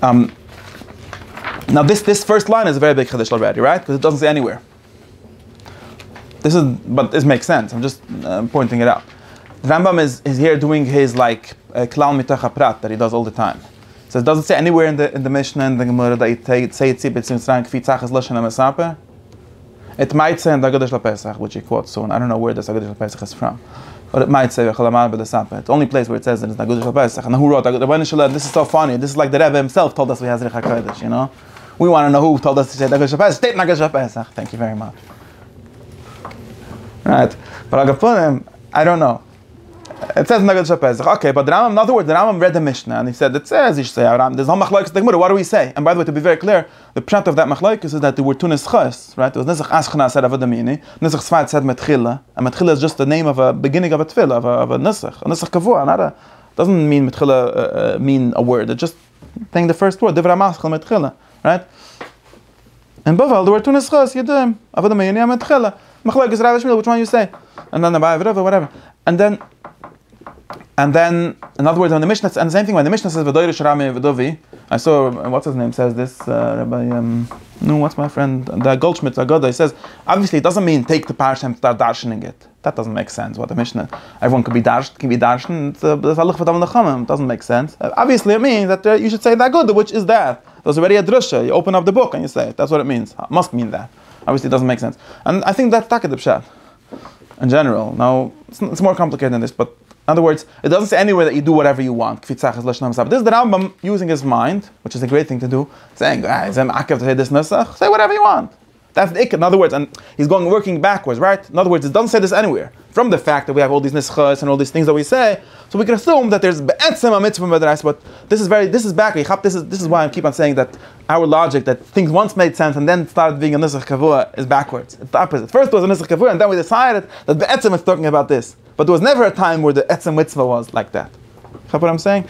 Now this first line is a very big chiddush already, right? Because it doesn't say anywhere. But this makes sense. I'm just pointing it out. The Rambam is here doing his like klal mitoch haprat that he does all the time. So it doesn't say anywhere in the Mishnah and the Gemara that you say Yetzias Mitzrayim kfi tzachas l'shen ha'masafeh. It might say in the Haggadah Shel Pesach, which he quotes soon. I don't know where this Haggadah Shel Pesach is from, but it might say v'chol b'desapeh. The only place where it says it is the Haggadah Shel Pesach. And who wrote the This is so funny. This is like the Rebbe himself told us we have Zrich HaKodesh. You know, we want to know who told us to say the Haggadah Shel Pesach. State in Haggadah Shel Pesach. Thank you very much. Right, but Agapunim, I don't know. It says in Haggadah Pesach. Okay, but the Rambam, in other words, the Rambam read the Mishnah and he said it says there's no machlokes the Gemara. What do we say? And by the way, to be very clear, the pshat of that machlokes is that there were two neschos, right? There was Nizach Ashchana said Avadamini, Nizach Sfat said Metchila, and Metchila is just the name of a beginning of a tefillah, of a Nizach kavua. Not a doesn't mean Metchila mean a word. It's just saying the first word, Divra Maschal Metchila, right? And Bavel there were two neschos, Yedim Avadamini and Metchila. Machlokes Rav Shmuel, which one you say? And then the Ba'av whatever, and then, in other words, when the Mishnah, and the same thing when the Mishnah says V'doyre Sharami V'dovi, I saw what's his name says this Rabbi what's my friend the Goldschmidt Agoda, he says obviously it doesn't mean take the parsha and start darshaning it. That doesn't make sense. What the Mishnah, everyone can be darshan. It's it doesn't make sense. Obviously it means that you should say that good, which is that. There's already a drusha. You open up the book and you say it. That's what it means. It must mean that. Obviously it doesn't make sense. And I think that's Takad Pshat in general. Now it's more complicated than this, but In other words, it doesn't say anywhere that you do whatever you want. This is the Rambam using his mind, which is a great thing to do, saying, is it akav to say this nusach? Say whatever you want. That's the ikka. In other words, and he's working backwards, right? In other words, it doesn't say this anywhere. From the fact that we have all these nischas and all these things that we say, so we can assume that there's be'etzem a mitzvah b'drais, but this is backwards. This is why I keep on saying that our logic that things once made sense and then started being a nisach kavua is backwards. It's the opposite. First it was a nisach kavua, and then we decided that be'etzem is talking about this. But there was never a time where the etzem mitzvah was like that. You know what I'm saying?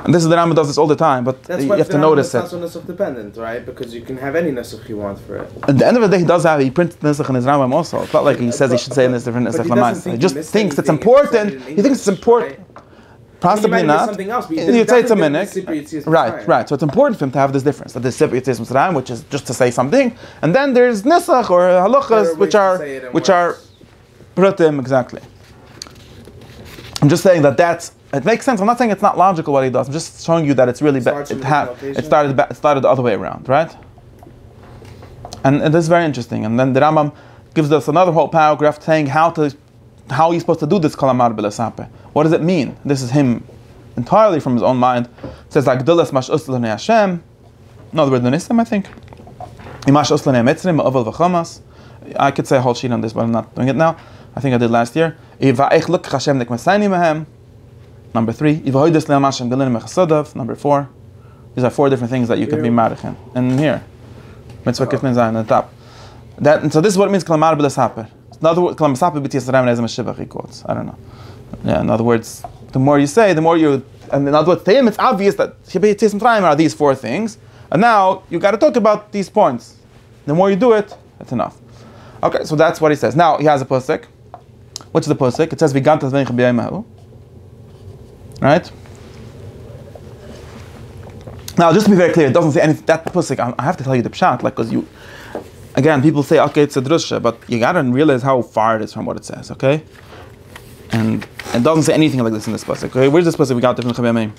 And this is the Rambam does this all the time, but that's you have to notice it. That's not so nusach dependent, right? Because you can have any nusach you want for it. At the end of the day, he printed nusach in his Rambam also. It's not like he says he should say in this different nusach lamais. He just thinks it's important. He thinks it's important. Right? Possibly not. Something else, You'd say it's a minhag. Right. So it's important for him to have this difference. That there's Sippur Yetzias Mitzrayim, which is just to say something, and then there's nusach or halachas, which are pratim exactly. I'm just saying that it makes sense. I'm not saying it's not logical what he does. I'm just showing you that it's really it started the other way around, right? And it is very interesting. And then the Rambam gives us another whole paragraph saying how he's supposed to do this kalamar b'lesape. What does it mean? This is him entirely from his own mind. It says like Gdulas mash uslane Hashem. In other words, Nisim, I think. Imash uslane Mitzrayim ma'aval v'chamas. I could say a whole sheet on this, but I'm not doing it now. I think I did last year. Number 3. Number 4. These are 4 different things that you can be marich in. And here, mitzvah kifnin zayin on the top. So this is what it means. Kalamar b'lesaper. In other words, kalamar b'saper b'tiyasarayim nezem shivach he quotes. I don't know. Yeah. In other words, the more you say, the more you. And in other words, to him it's obvious that Yetzias Mitzrayim are these 4 things. And now you got to talk about these points. The more you do it, that's enough. Okay, so that's what he says. Now he has a pasuk. What's the pasuk? It says "V'ganta zveich b'yaymahu." Right? Now, just to be very clear, it doesn't say anything. That pasuk, I have to tell you the pshat, like, because again, people say, okay, it's a drusha, but you gotta realize how far it is from what it says, okay? And it doesn't say anything like this in this pasuk. Okay, where's this pasuk? We got different chavayim.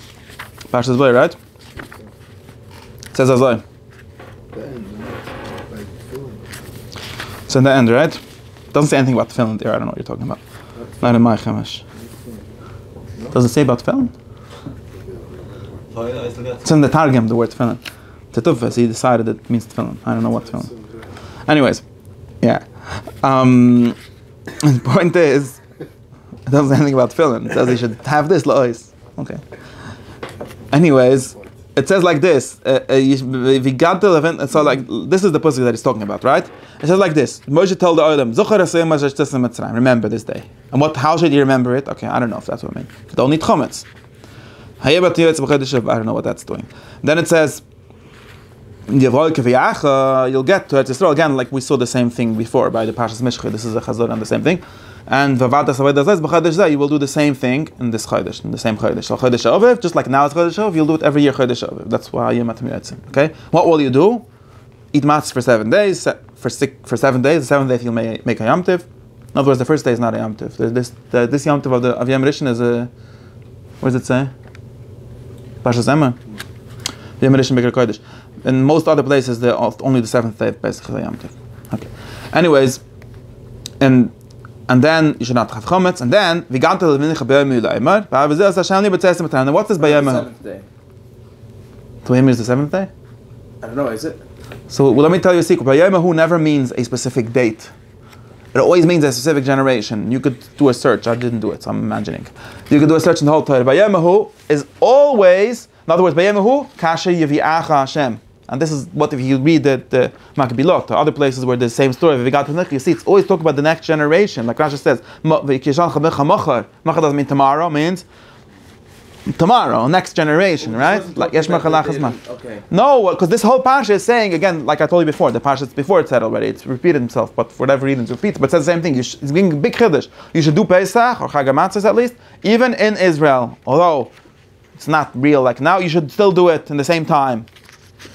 Parshas Lowy, right? It says Azai. It's in the end, right? It doesn't say anything about the film there. I don't know what you're talking about. Not in my chamash. Does it say about tefillin? It's in the Targum, the word tefillin. Tetufas, he decided it means tefillin. I don't know what tefillin. Anyways, yeah. The point is, it doesn't say anything about tefillin. It says he should have this lois. Okay. Anyways, it says like this. So like, this is the pasuk that he's talking about, right? It says like this. Moshe told the Olam, remember this day. And how should you remember it? Okay, I don't know if that's what I mean. Don't need chometz. I don't know what that's doing. Then it says, you'll get to Eretz Yisrael again, like we saw the same thing before by the Parshas Mishcha. This is a chazor and the same thing. And you will do the same thing in this chodesh, in the same chodesh. So chodesh Aviv, just like now it's chodesh Aviv, you'll do it every year chodesh Aviv. That's why you're matam yetzim. Okay. What will you do? Eat matzah for 7 days. For 7 days, the 7th day you'll make a Yom Tiv. In other words, the first day is not a Yom Tiv. This Yom Tiv of Yom Rishon is a. What does it say? Parshas Emor. Yom Rishon Beker Kodesh. In most other places, only the 7th day basically Yom Tiv. Okay. Anyways, and then you should not have chometz. And then v'ganta l'minicha b'yom u'la'imar. V'avizeh Hashem li b'tzei esem etan. And what's this b'yom? 7th day. To him is the 7th day. I don't know. Is it? So let me tell you a secret. B'yom never means a specific date. It always means a specific generation. You could do a search. I didn't do it, so I'm imagining. You could do a search in the whole Torah. B'yom is always, in other words, B'yom kasher yivi'acha Hashem. And this is what if you read the Maccabilot, or other places where the same story, you see, it's always talking about the next generation. Like Rashi says, Machar doesn't mean tomorrow, means tomorrow, next generation, right? Like okay. No, because this whole parsha is saying, again, like I told you before, the parsha before it said already, it's repeated itself, but for whatever reason it repeats, but it says the same thing. It's being a big chiddush. You should do Pesach, or Chag HaMatzos at least, even in Israel, although it's not real like now, you should still do it in the same time.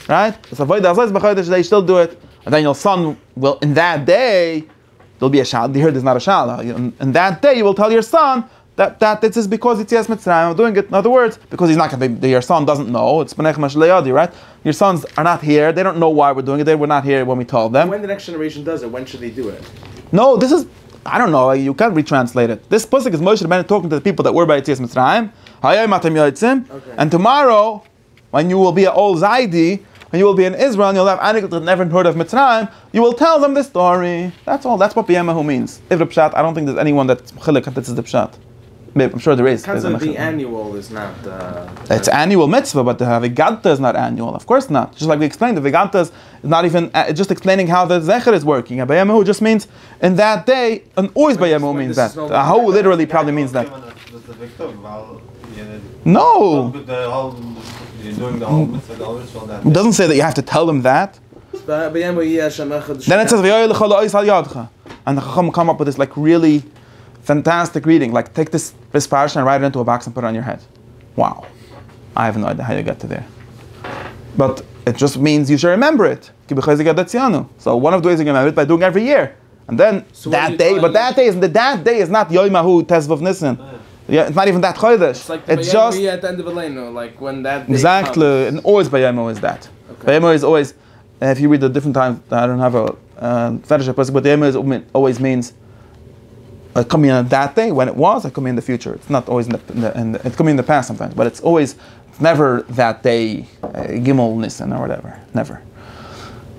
Right? So they still do it, and then your son will, in that day, there'll be a shal. You heard there's not a shal. In that day, you will tell your son that this is because Yetzias Mitzrayim. I'm doing it. In other words, because he's not going to. Your son doesn't know. It's B'nei Chamash Le'yadi, right? Your sons are not here. They don't know why we're doing it. They were not here when we told them. When the next generation does it, when should they do it? No, this is I don't know, you can't retranslate it. This pasuk is Moshe Rabbeinu talking to the people that were by Yetzias Mitzrayim. And tomorrow, when you will be at Ol Zaidi, when you will be in Israel and you'll have Anik that never heard of Mitzrayim, you will tell them this story. That's all. That's what B'yemahu means. If the Pshat, I don't think there's anyone that's Chilek that this is the Pshat. Maybe, I'm sure there is. The annual is not... it's annual mitzvah, but the Viganta is not annual. Of course not. Just like we explained, the Viganta is not even... just explaining how the Zecher is working. B'yemahu just means in that day, and always B'yemahu means that. Ahu literally probably means that. No! You're doing the whole mitzvah. It doesn't say that you have to tell them that. Then it says, and the Chacham come up with this like really fantastic reading. Like take this parsha and write it into a box and put it on your head. Wow. I have no idea how you get to there. But it just means you should remember it. So one of the ways you can remember it by doing it every year. And then that day is not Yoimahu Tezvav Nisan. Yeah, it's not even that chodesh. It's like it's just at the end of Eleno, like when that day exactly, comes. And always Bayemo is that. Okay. Bayemo is always. If you read the different times, I don't have a fetish person, but Bayemo is always means. It could be on that day when it was. It could be in the future. It's not always it could be in the past sometimes, but it's never that day. Gimel Nisan or whatever. Never.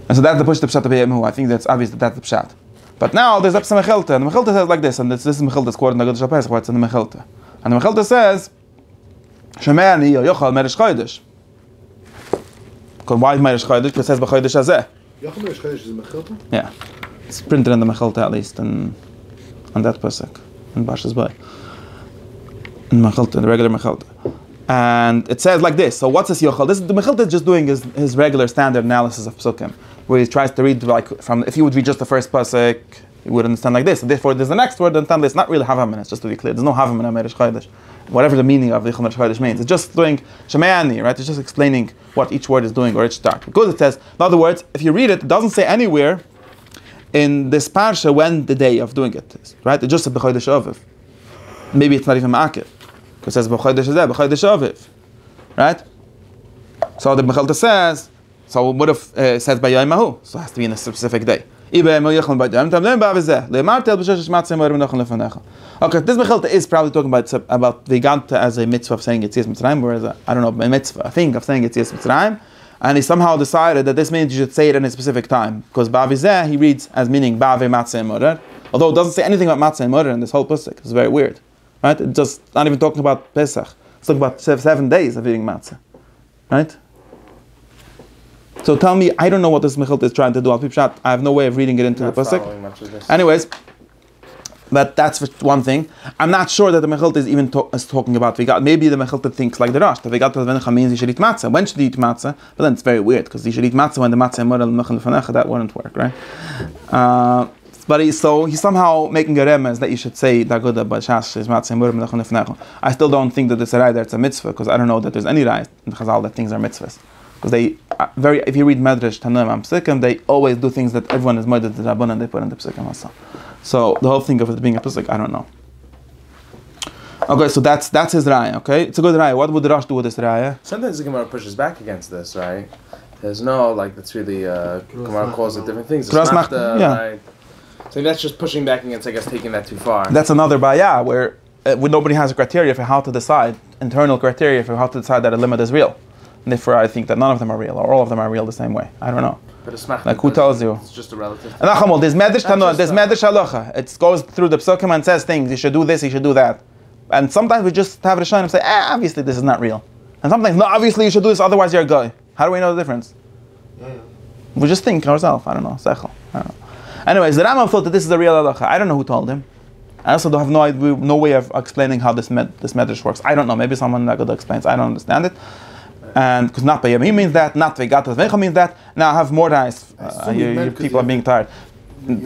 And so that's the push to Pshat Bayemo. I think that's obvious that's the Pshat. But now there's some Mechilta, and the Mechilta says like this, and this is Mechilta's quote in the Gudel Pesach, what's in the Mechilta. And the Mechilta says, Sheme'ani yochal meresh chodesh. Why meresh chodesh? Because it says b'chodesh hazeh. Yochal meresh chodesh is in Mechilta? Yeah. It's printed in the Mechilta at least, and on that Pesach, in Bash's Bay. In Mechilta, in the regular Mechilta. And it says like this, so what's this yochal? The Mechilta is just doing his regular standard analysis of Psukim, where he tries to read like from, if you would read just the first pasuk, you would understand like this. And therefore, there's the next word, and it's not really Havamin, it's just to be clear. There's no Havamin in Meresh Chodesh. Whatever the meaning of Yichol Meresh Chodesh means. It's just doing Sheme'ani, right? It's just explaining what each word is doing or each start. Because it says, in other words, if you read it, it doesn't say anywhere in this parsha when the day of doing it is, right? It just says B'chodesh Aviv. Maybe it's not even Ma'akev. Because it says B'chodesh Hazeh, B'chodesh Aviv. Right? So the Mechilta says, so what if it says by Yaimahu? So it has to be in a specific day. Okay, this Mechilta is probably talking about Viganta as a mitzvah of saying Yetzias Mitzrayim, whereas a mitzvah, a thing of saying Yetzias Mitzrayim, and he somehow decided that this means you should say it in a specific time, because Ba'avizeh he reads as meaning Ba'ave Matzah Morer, although it doesn't say anything about Matzah Morer in this whole pasuk. It's very weird, right? It's just not even talking about Pesach. It's talking about 7 days of eating matzah, right? So tell me, I don't know what this Mechilta is trying to do. I have no way of reading it into the pasuk. Anyways, but that's one thing. I'm not sure that the Mechilta is even talking about Vigat. Maybe the Mechilta thinks like the Rosh. The Vigat means you should eat matzah. When should you eat matzah? But then it's very weird because you should eat matzah when the matzah that wouldn't work, right? But he's somehow making a remez that you should say Daguda B'Shas is matzah murim lechon lefnecho. I still don't think that it's a right there. It's a mitzvah because I don't know that there's any right in Chazal that things are mitzvahs. Because they if you read Medrash Tanum and Psukim, they always do things that everyone is moeded to Rabban and they put in the Psukim also. So the whole thing of it being a Pusik, I don't know. Okay, so that's his raya. Okay, it's a good raya. What would the Rosh do with this raya? Sometimes the Gemara pushes back against this, right? There's no that's really Gemara calls it different things. It's not right. So that's just pushing back against, I guess, taking that too far. That's another baya where nobody has a criteria for how to decide, internal criteria for how to decide that a limit is real. And therefore, I think that none of them are real, or all of them are real the same way. I don't know. But it's not. Like who tells you? It's just a relative. There's Medrash Tanua, there's Medrash Halacha. It goes through the Psukim and says things. You should do this, you should do that. And sometimes we just have Rishonim and say, obviously this is not real. And sometimes, no, obviously you should do this, otherwise you're a guy. How do we know the difference? Yeah. We just think ourselves. I don't know. Sechel. I don't know. Anyways, the Rambam thought that this is a real halacha. I don't know who told him. I also don't have no way of explaining how this medrash works. I don't know. Maybe someone that could explain. I don't understand it. And because not Bayami means that, not Vegatas Vecha means that. Now I have more dice. People are being tired.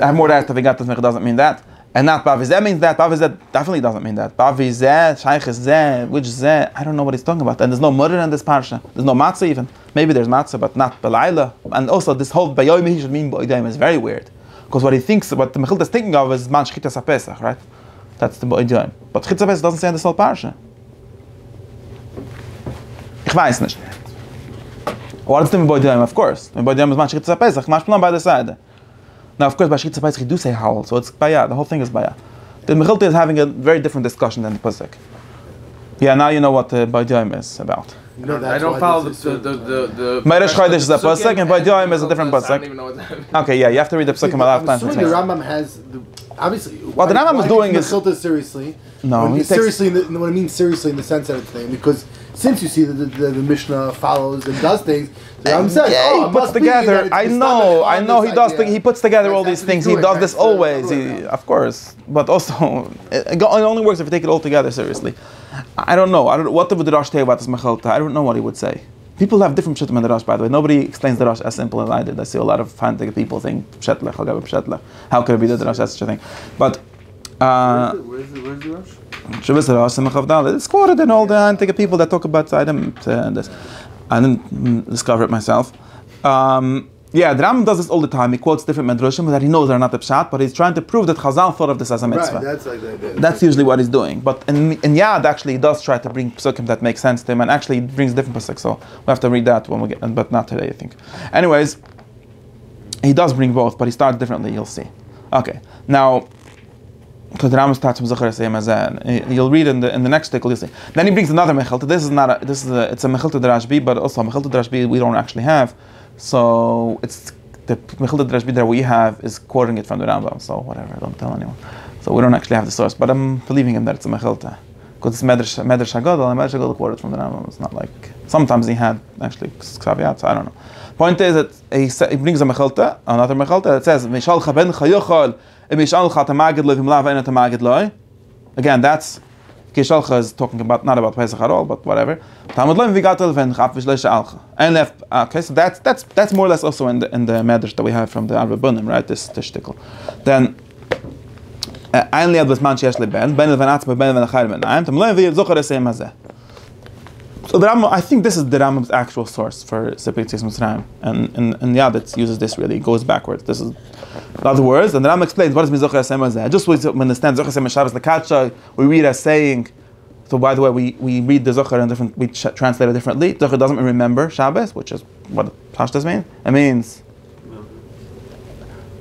I have more dice that Vegatas Vecha doesn't mean that. And not Bavizeh means that. Bavizeh definitely doesn't mean that. Bavizeh, Shaykh is Zeh, which Zeh, I don't know what he's talking about. And there's no murder in this parsha. There's no matzah even. Maybe there's matzah, but not Belayla. And also this whole Bayomi should mean Boidayim is very weird. Because what the Mechilta is thinking of is Man Shchitas HaPesach, right? That's the Boidayim. But Shchitas HaPesach doesn't say in this whole parsha. Ich weiß nicht. What is the Boidayim? Of course. The Boidayim is Man Shchitas HaPesach. Mashplan by the side. Now, of course, by Shechitza Pesach, you do say Hallel, so it's Baya. The whole thing is Baya. The Mechilta is having a very different discussion than the Pesach. Yeah, now you know what the Ba'yayim is about. No, I don't follow the Meresh Chodesh is a Pesach, and Ba'yayim is a different I Pesach. don't even know what that means. Okay, yeah, you have to read the Pesukim a lot of times. I'm assuming the Rambam has obviously. What the Rambam is doing is Mechilta seriously. No, he takes, seriously. What I mean seriously in the sense that it's thing, because since you see that the Mishnah follows and does things, the Rambam says, he puts together. I know he does. He puts together all these things. He does this always. Of course, but also it only works if you take it all together seriously. I don't know. What would the Rosh say about this Mechilta? I don't know what he would say. People have different pshutim in the Rosh, by the way. Nobody explains the Rosh as simple as I did. I see a lot of fantastic people think pshetlech, how could it be that the Rosh has such a thing? But Where's the Rosh? Shabbos Rosh Simcha Avdal. It's quoted in all the antique people that talk about Tzaidim and this. I didn't discover it myself. Yeah, the Rambam does this all the time. He quotes different medrashim that he knows are not the pshat, but he's trying to prove that Chazal thought of this as a mitzvah. Right, that's usually what he's doing. But in Yad, actually, he does try to bring psukim that make sense to him, and actually he brings different psukim. So we have to read that when we get, but not today, I think. Anyways, he does bring both, but he starts differently. You'll see. Okay, now because the Rambam starts from Zachar Seyem Azan, you'll read in the next article. You'll see. Then he brings another mechilta. It's a mechilta Drashbi, but also a mechilta Drashbi we don't actually have. So it's the Mechilta Drashbi that we have is quoting it from the Rambam. So whatever, don't tell anyone. So we don't actually have the source, but I'm believing him that it's a Mechilta because it's Medrash Hagadol, and Medrash Hagadol quoted from the Rambam. It's not like sometimes he had actually caveats. I don't know. Point is that he brings a Mechilta, another Mechilta that says Mishal Chaben Chayochol Mishal Chatamagid Levim Lava and Tamagid Loy. Again, that's Kishalcha is talking about not about Pesach at all, but whatever. And left. Okay, so that's more or less also in the medrash that we have from the Arba Bunim, right? This shtickle. Then only ad man sheyesh leben ben levanatz ben lechayr benaim tam lo yavi zocher esem hazeh. So the Rambam, I think this is the Rambam's actual source for Sippur Yetzias Mitzrayim, and yeah, that uses this really. It goes backwards. This is, in other words, and the Rambam explains what is zocher esem hazeh. Just we understand zocher esem Shabbos lekacha, we read as saying. So by the way, we read the Zohar in different, we translate it differently. Zohar doesn't remember Shabbos, which is what Pashtas mean. It means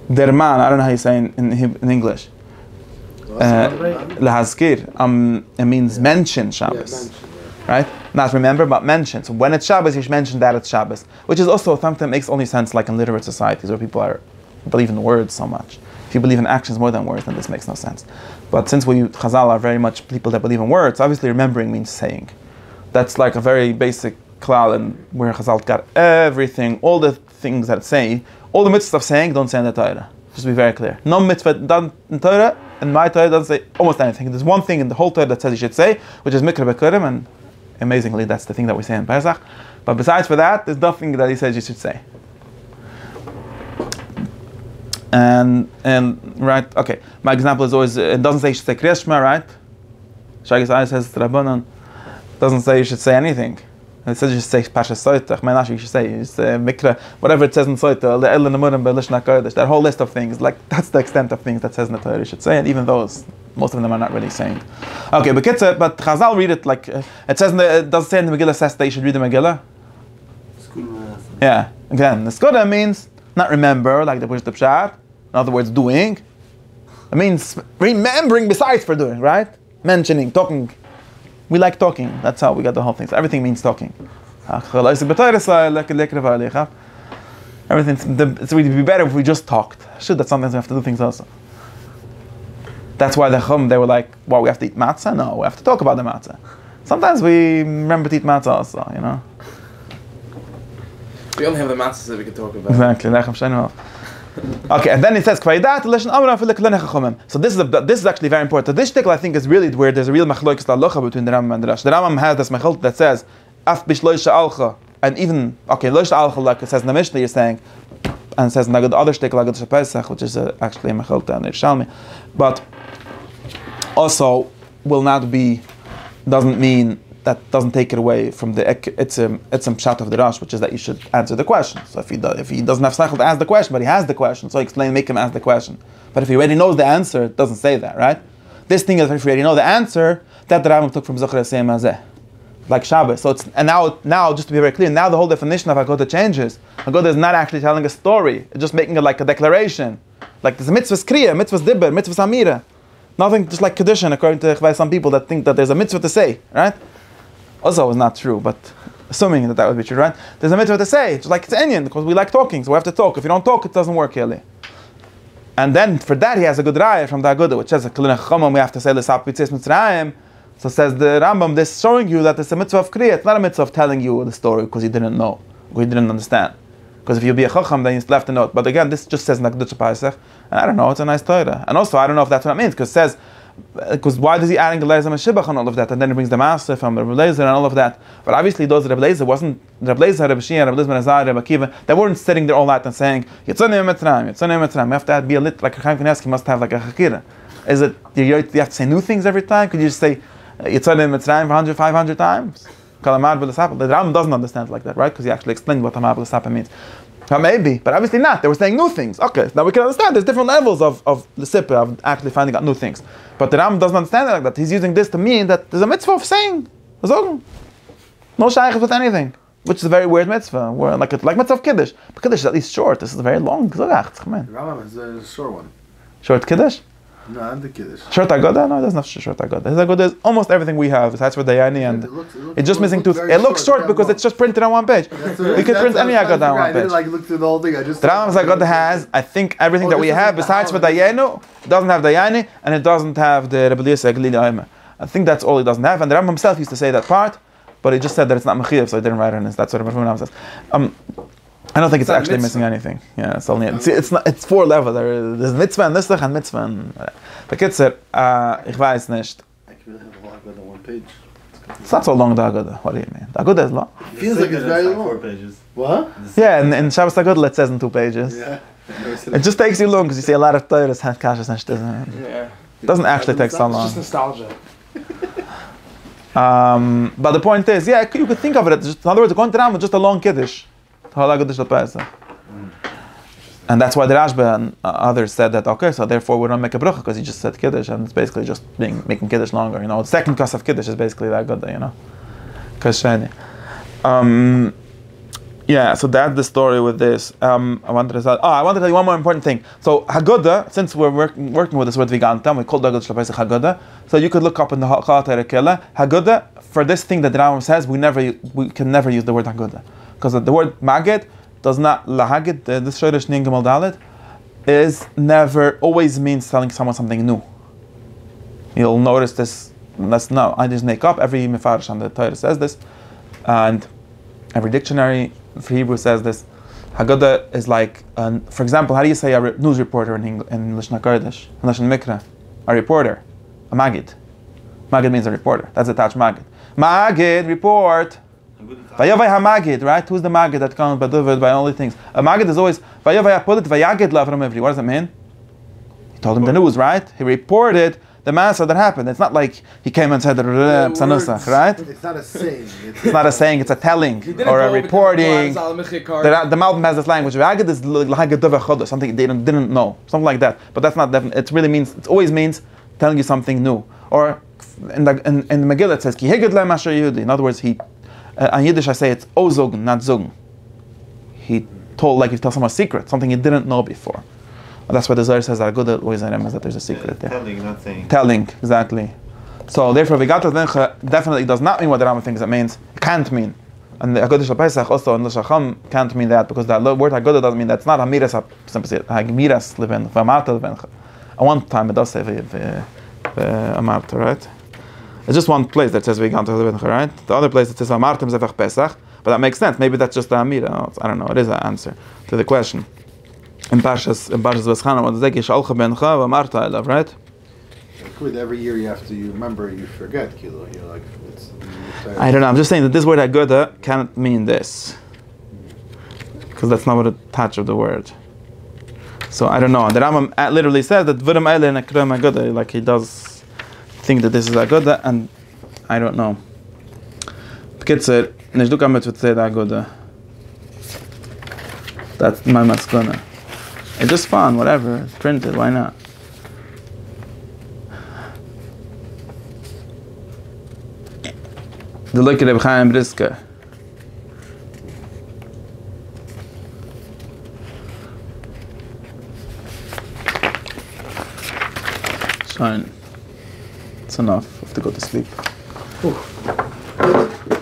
derman. I don't know how you say in English. Lahazkir. It means mention Shabbos, right? Not remember, but mention. So when it's Shabbos, you should mention that it's Shabbos, which is also something that makes only sense like in literate societies where people believe in words so much. If you believe in actions more than words, then this makes no sense. But since we Chazal are very much people that believe in words, obviously remembering means saying. That's like a very basic klal, and where Chazal got everything, all the things that say, all the mitzvahs of saying, don't say in the Torah. Just to be very clear. No mitzvah done in Torah, and my Torah doesn't say almost anything. There's one thing in the whole Torah that says you should say, which is mikra b'kurim, and amazingly that's the thing that we say in Pesach. But besides for that, there's nothing that he says you should say. And right, okay. My example is always it doesn't say you should say Kriya Shema, right? Shagis Ayah says Rabbanan doesn't say you should say anything. It says you should say Pasha Soitach. Menash you should say Mikra, whatever it says in Soitach, Le'el Nemurim Be'Lishna Kodesh. That whole list of things, like that's the extent of things that says in the Torah you should say, and even those, most of them are not really saying. Okay, but Chazal read it like it says. It doesn't say in the Megillah says that you should read the Megillah. Yeah, again, the Skoda means not remember, like the Push the Pshat. In other words, doing. It means remembering besides for doing, right? Mentioning, talking. We like talking. That's how we got the whole thing. So everything means talking. Everything. It would be better if we just talked. Should that sometimes we have to do things also. That's why they were like, well, we have to eat matzah? No, we have to talk about the matzah. Sometimes we remember to eat matzah also, you know. We only have the matzah that we can talk about. Exactly. Okay, and then it says, so this is actually very important. This shtickle I think is really where there's a real machlokes halacha between the Rambam and the Rosh. The Rambam has this mechilta that says, af bishloisha alcha, and even loisha alcha, like it says in the Mishnah, you're saying, and it says in the other shtickle, like Pesach, which is actually a mechilta and Yerushalmi, but also will not be, doesn't mean, that doesn't take it away from the it's a pshat of the Rosh, which is that you should answer the question. So if he doesn't have seichel to ask the question, but he has the question, so make him ask the question. But if he already knows the answer, it doesn't say that, right? This thing is if you already know the answer, that the Rambam took from Zocher Seyem Hazeh, like Shabbos. So it's now just to be very clear, now the whole definition of Haggadah changes. Haggadah is not actually telling a story; it's just making it like a declaration. Like there's a mitzvah's kriya, mitzvah's dibber, mitzvah's amira. Nothing just like Kedushin, according to some people that think that there's a mitzvah to say, right? Also, it's not true, but assuming that would be true, right? There's a mitzvah to say, just like it's Indian, because we like talking, so we have to talk. If you don't talk, it doesn't work, really. And then for that, he has a good raya from the Agudah, which says, we have to say, Yetzias Mitzrayim. So says the Rambam, this is showing you that it's a mitzvah of kriya. It's not a mitzvah of telling you the story because you didn't know, or you didn't understand. Because if you be a chacham, then you still have to know it. But again, this just says Nakdush Paisach, and I don't know, it's a nice Torah. And also, I don't know if that's what it means, because it says, because why does he add Gelezah Meshibach and all of that, and then he brings the Master from Rebbe Lezer and all of that. But obviously, those Rebbe Lezer wasn't Rebbe Lezer, Rebbe Shia, Rebbe Lezer, Azar, Rebbe Akiva. They weren't sitting there all night and saying Yetzias Mitzrayim, Yetzias Mitzrayim. You have to be a lit like Chaim Kanievsky must have like a chakira. Is it you have to say new things every time? Could you just say Yetzias Mitzrayim 400, 500 times? The Rambam doesn't understand it like that, right? Because he actually explained what Amar B'Lasapa means. Maybe, but obviously not. They were saying new things. Okay, now we can understand there's different levels of the Sippur, of actually finding out new things. But the Rambam doesn't understand it like that. He's using this to mean that there's a mitzvah of saying, no shaykhs with anything, which is a very weird mitzvah. Where like mitzvah of Kiddush. But Kiddush is at least short. This is a very long. The Rambam is a short one. Short Kiddush? No, and the Kiddush. Short Agoda? No, it doesn't have short Agoda. His Agoda is almost everything we have, besides for Dayani, and it's just missing two. It looks short because it's just printed on one page. We could print any Agoda on one page. I didn't like look through the whole thing. The Rambam's Agoda has, I think, everything that we have, besides for Dayanu. It doesn't have Dayani, and it doesn't have the Rebbe Eliezer Glili Omer. I think that's all it doesn't have, and the Rambam himself used to say that part, but he just said that it's not Mechiyev, so he didn't write it in this. That's what Rambam says. I don't think it's actually missing anything. Yeah, it's only it's 4 levels. There's mitzvah and nisach and mitzvah and the kitzer. Ich weiß nicht. I can really have a lot on one page. It's not so long, the Agudah. What do you mean? The Agudah is long. It feels like it's very long. 4 pages. What? Yeah, in Shabbos Agudah it says in 2 pages. Yeah. It just takes you long because you see a lot of Torahs have kashas and shit. Yeah. It doesn't actually take so It's long. just nostalgia. But the point is, yeah, you could think of it. In other words, going to Ram was just a long Kiddush. And that's why the Rashba and others said that, okay, so therefore we don't make a bracha because he just said Kiddush, and it's basically just making Kiddush longer. You know, the second cause of Kiddush is basically that good, you know. Yeah, so that's the story with this. I wanted to tell you one more important thing. So Haggadah, since we're working with this word Viganta, we call the Haggadah. So you could look up in the Chalata Rekela Haggadah for this thing that the Rambam says. We can never use the word Haggadah because the word Magid does not lahagid. This Shoresh Nin Gimel Dalet is never always means telling someone something new. You'll notice this. I just make up. Every Mefarish on the Torah says this, and every dictionary for Hebrew says this. Haggadah is like, for example, how do you say a news reporter in Lishna Kodesh, in Lishna Mikra? A reporter, a Magid. Magid means a reporter. That's attached Magid. Magid, report. Vayavay HaMagid, right? Who's the Magid that comes by only things? A Magid is always Vayavay HaPolit Vayagid Lavram Ivri. What does it mean? He told him the news, right? He reported the massacre that happened. It's not like he came and said Psanusach, right? It's not a saying. It's not a saying, it's a telling or a reporting. The Malbim has this language. Vayagid is Lahagid Dovach, something they didn't know. Something like that. But that's not definite. It always means telling you something new. Or in the Megillah it says, Ki Higid Le'em Asher Yehudi. In other words, in Yiddish I say it's ozog, not zog. He told, like he tells someone a secret, something he didn't know before. And that's why the Zohar says that good always is that there's a secret there. Telling, not saying. Telling, exactly. So therefore, Vigata Lencha definitely does not mean what the Rambam thinks it means. It can't mean. And the Haggadah Shal Pesach also in L'Shacham can't mean that because that word Haggadah doesn't mean that. It's not Hamiras Hagmiras Leven, V'amarta Levencha. At one time it does say V'amarta, right? It's just one place that says Viganta Levencha, right? The other place that says Amartim Zevach Pesach, but that makes sense. Maybe that's just the Amira. I don't know. It is an answer to the question. In Parshas Vaschana, what does that say? Shalcha Bencha V'amarta Elav, right? Every year you remember, you forget. You're like, I don't know. I'm just saying that this word Haggadah cannot mean this because that's not what the touch of the word. So I don't know. The Rambam literally says that V'ram Eile Nekram Haggadah, like he does think that this is Haggadah, and I don't know. B'kitzer, nishdu kamet v'tzei Haggadah. That's my maskana. It's just fun, whatever. It's printed, why not? The look at Reb Chaim Brisker. Fine. It's enough. I have to go to sleep. Ooh.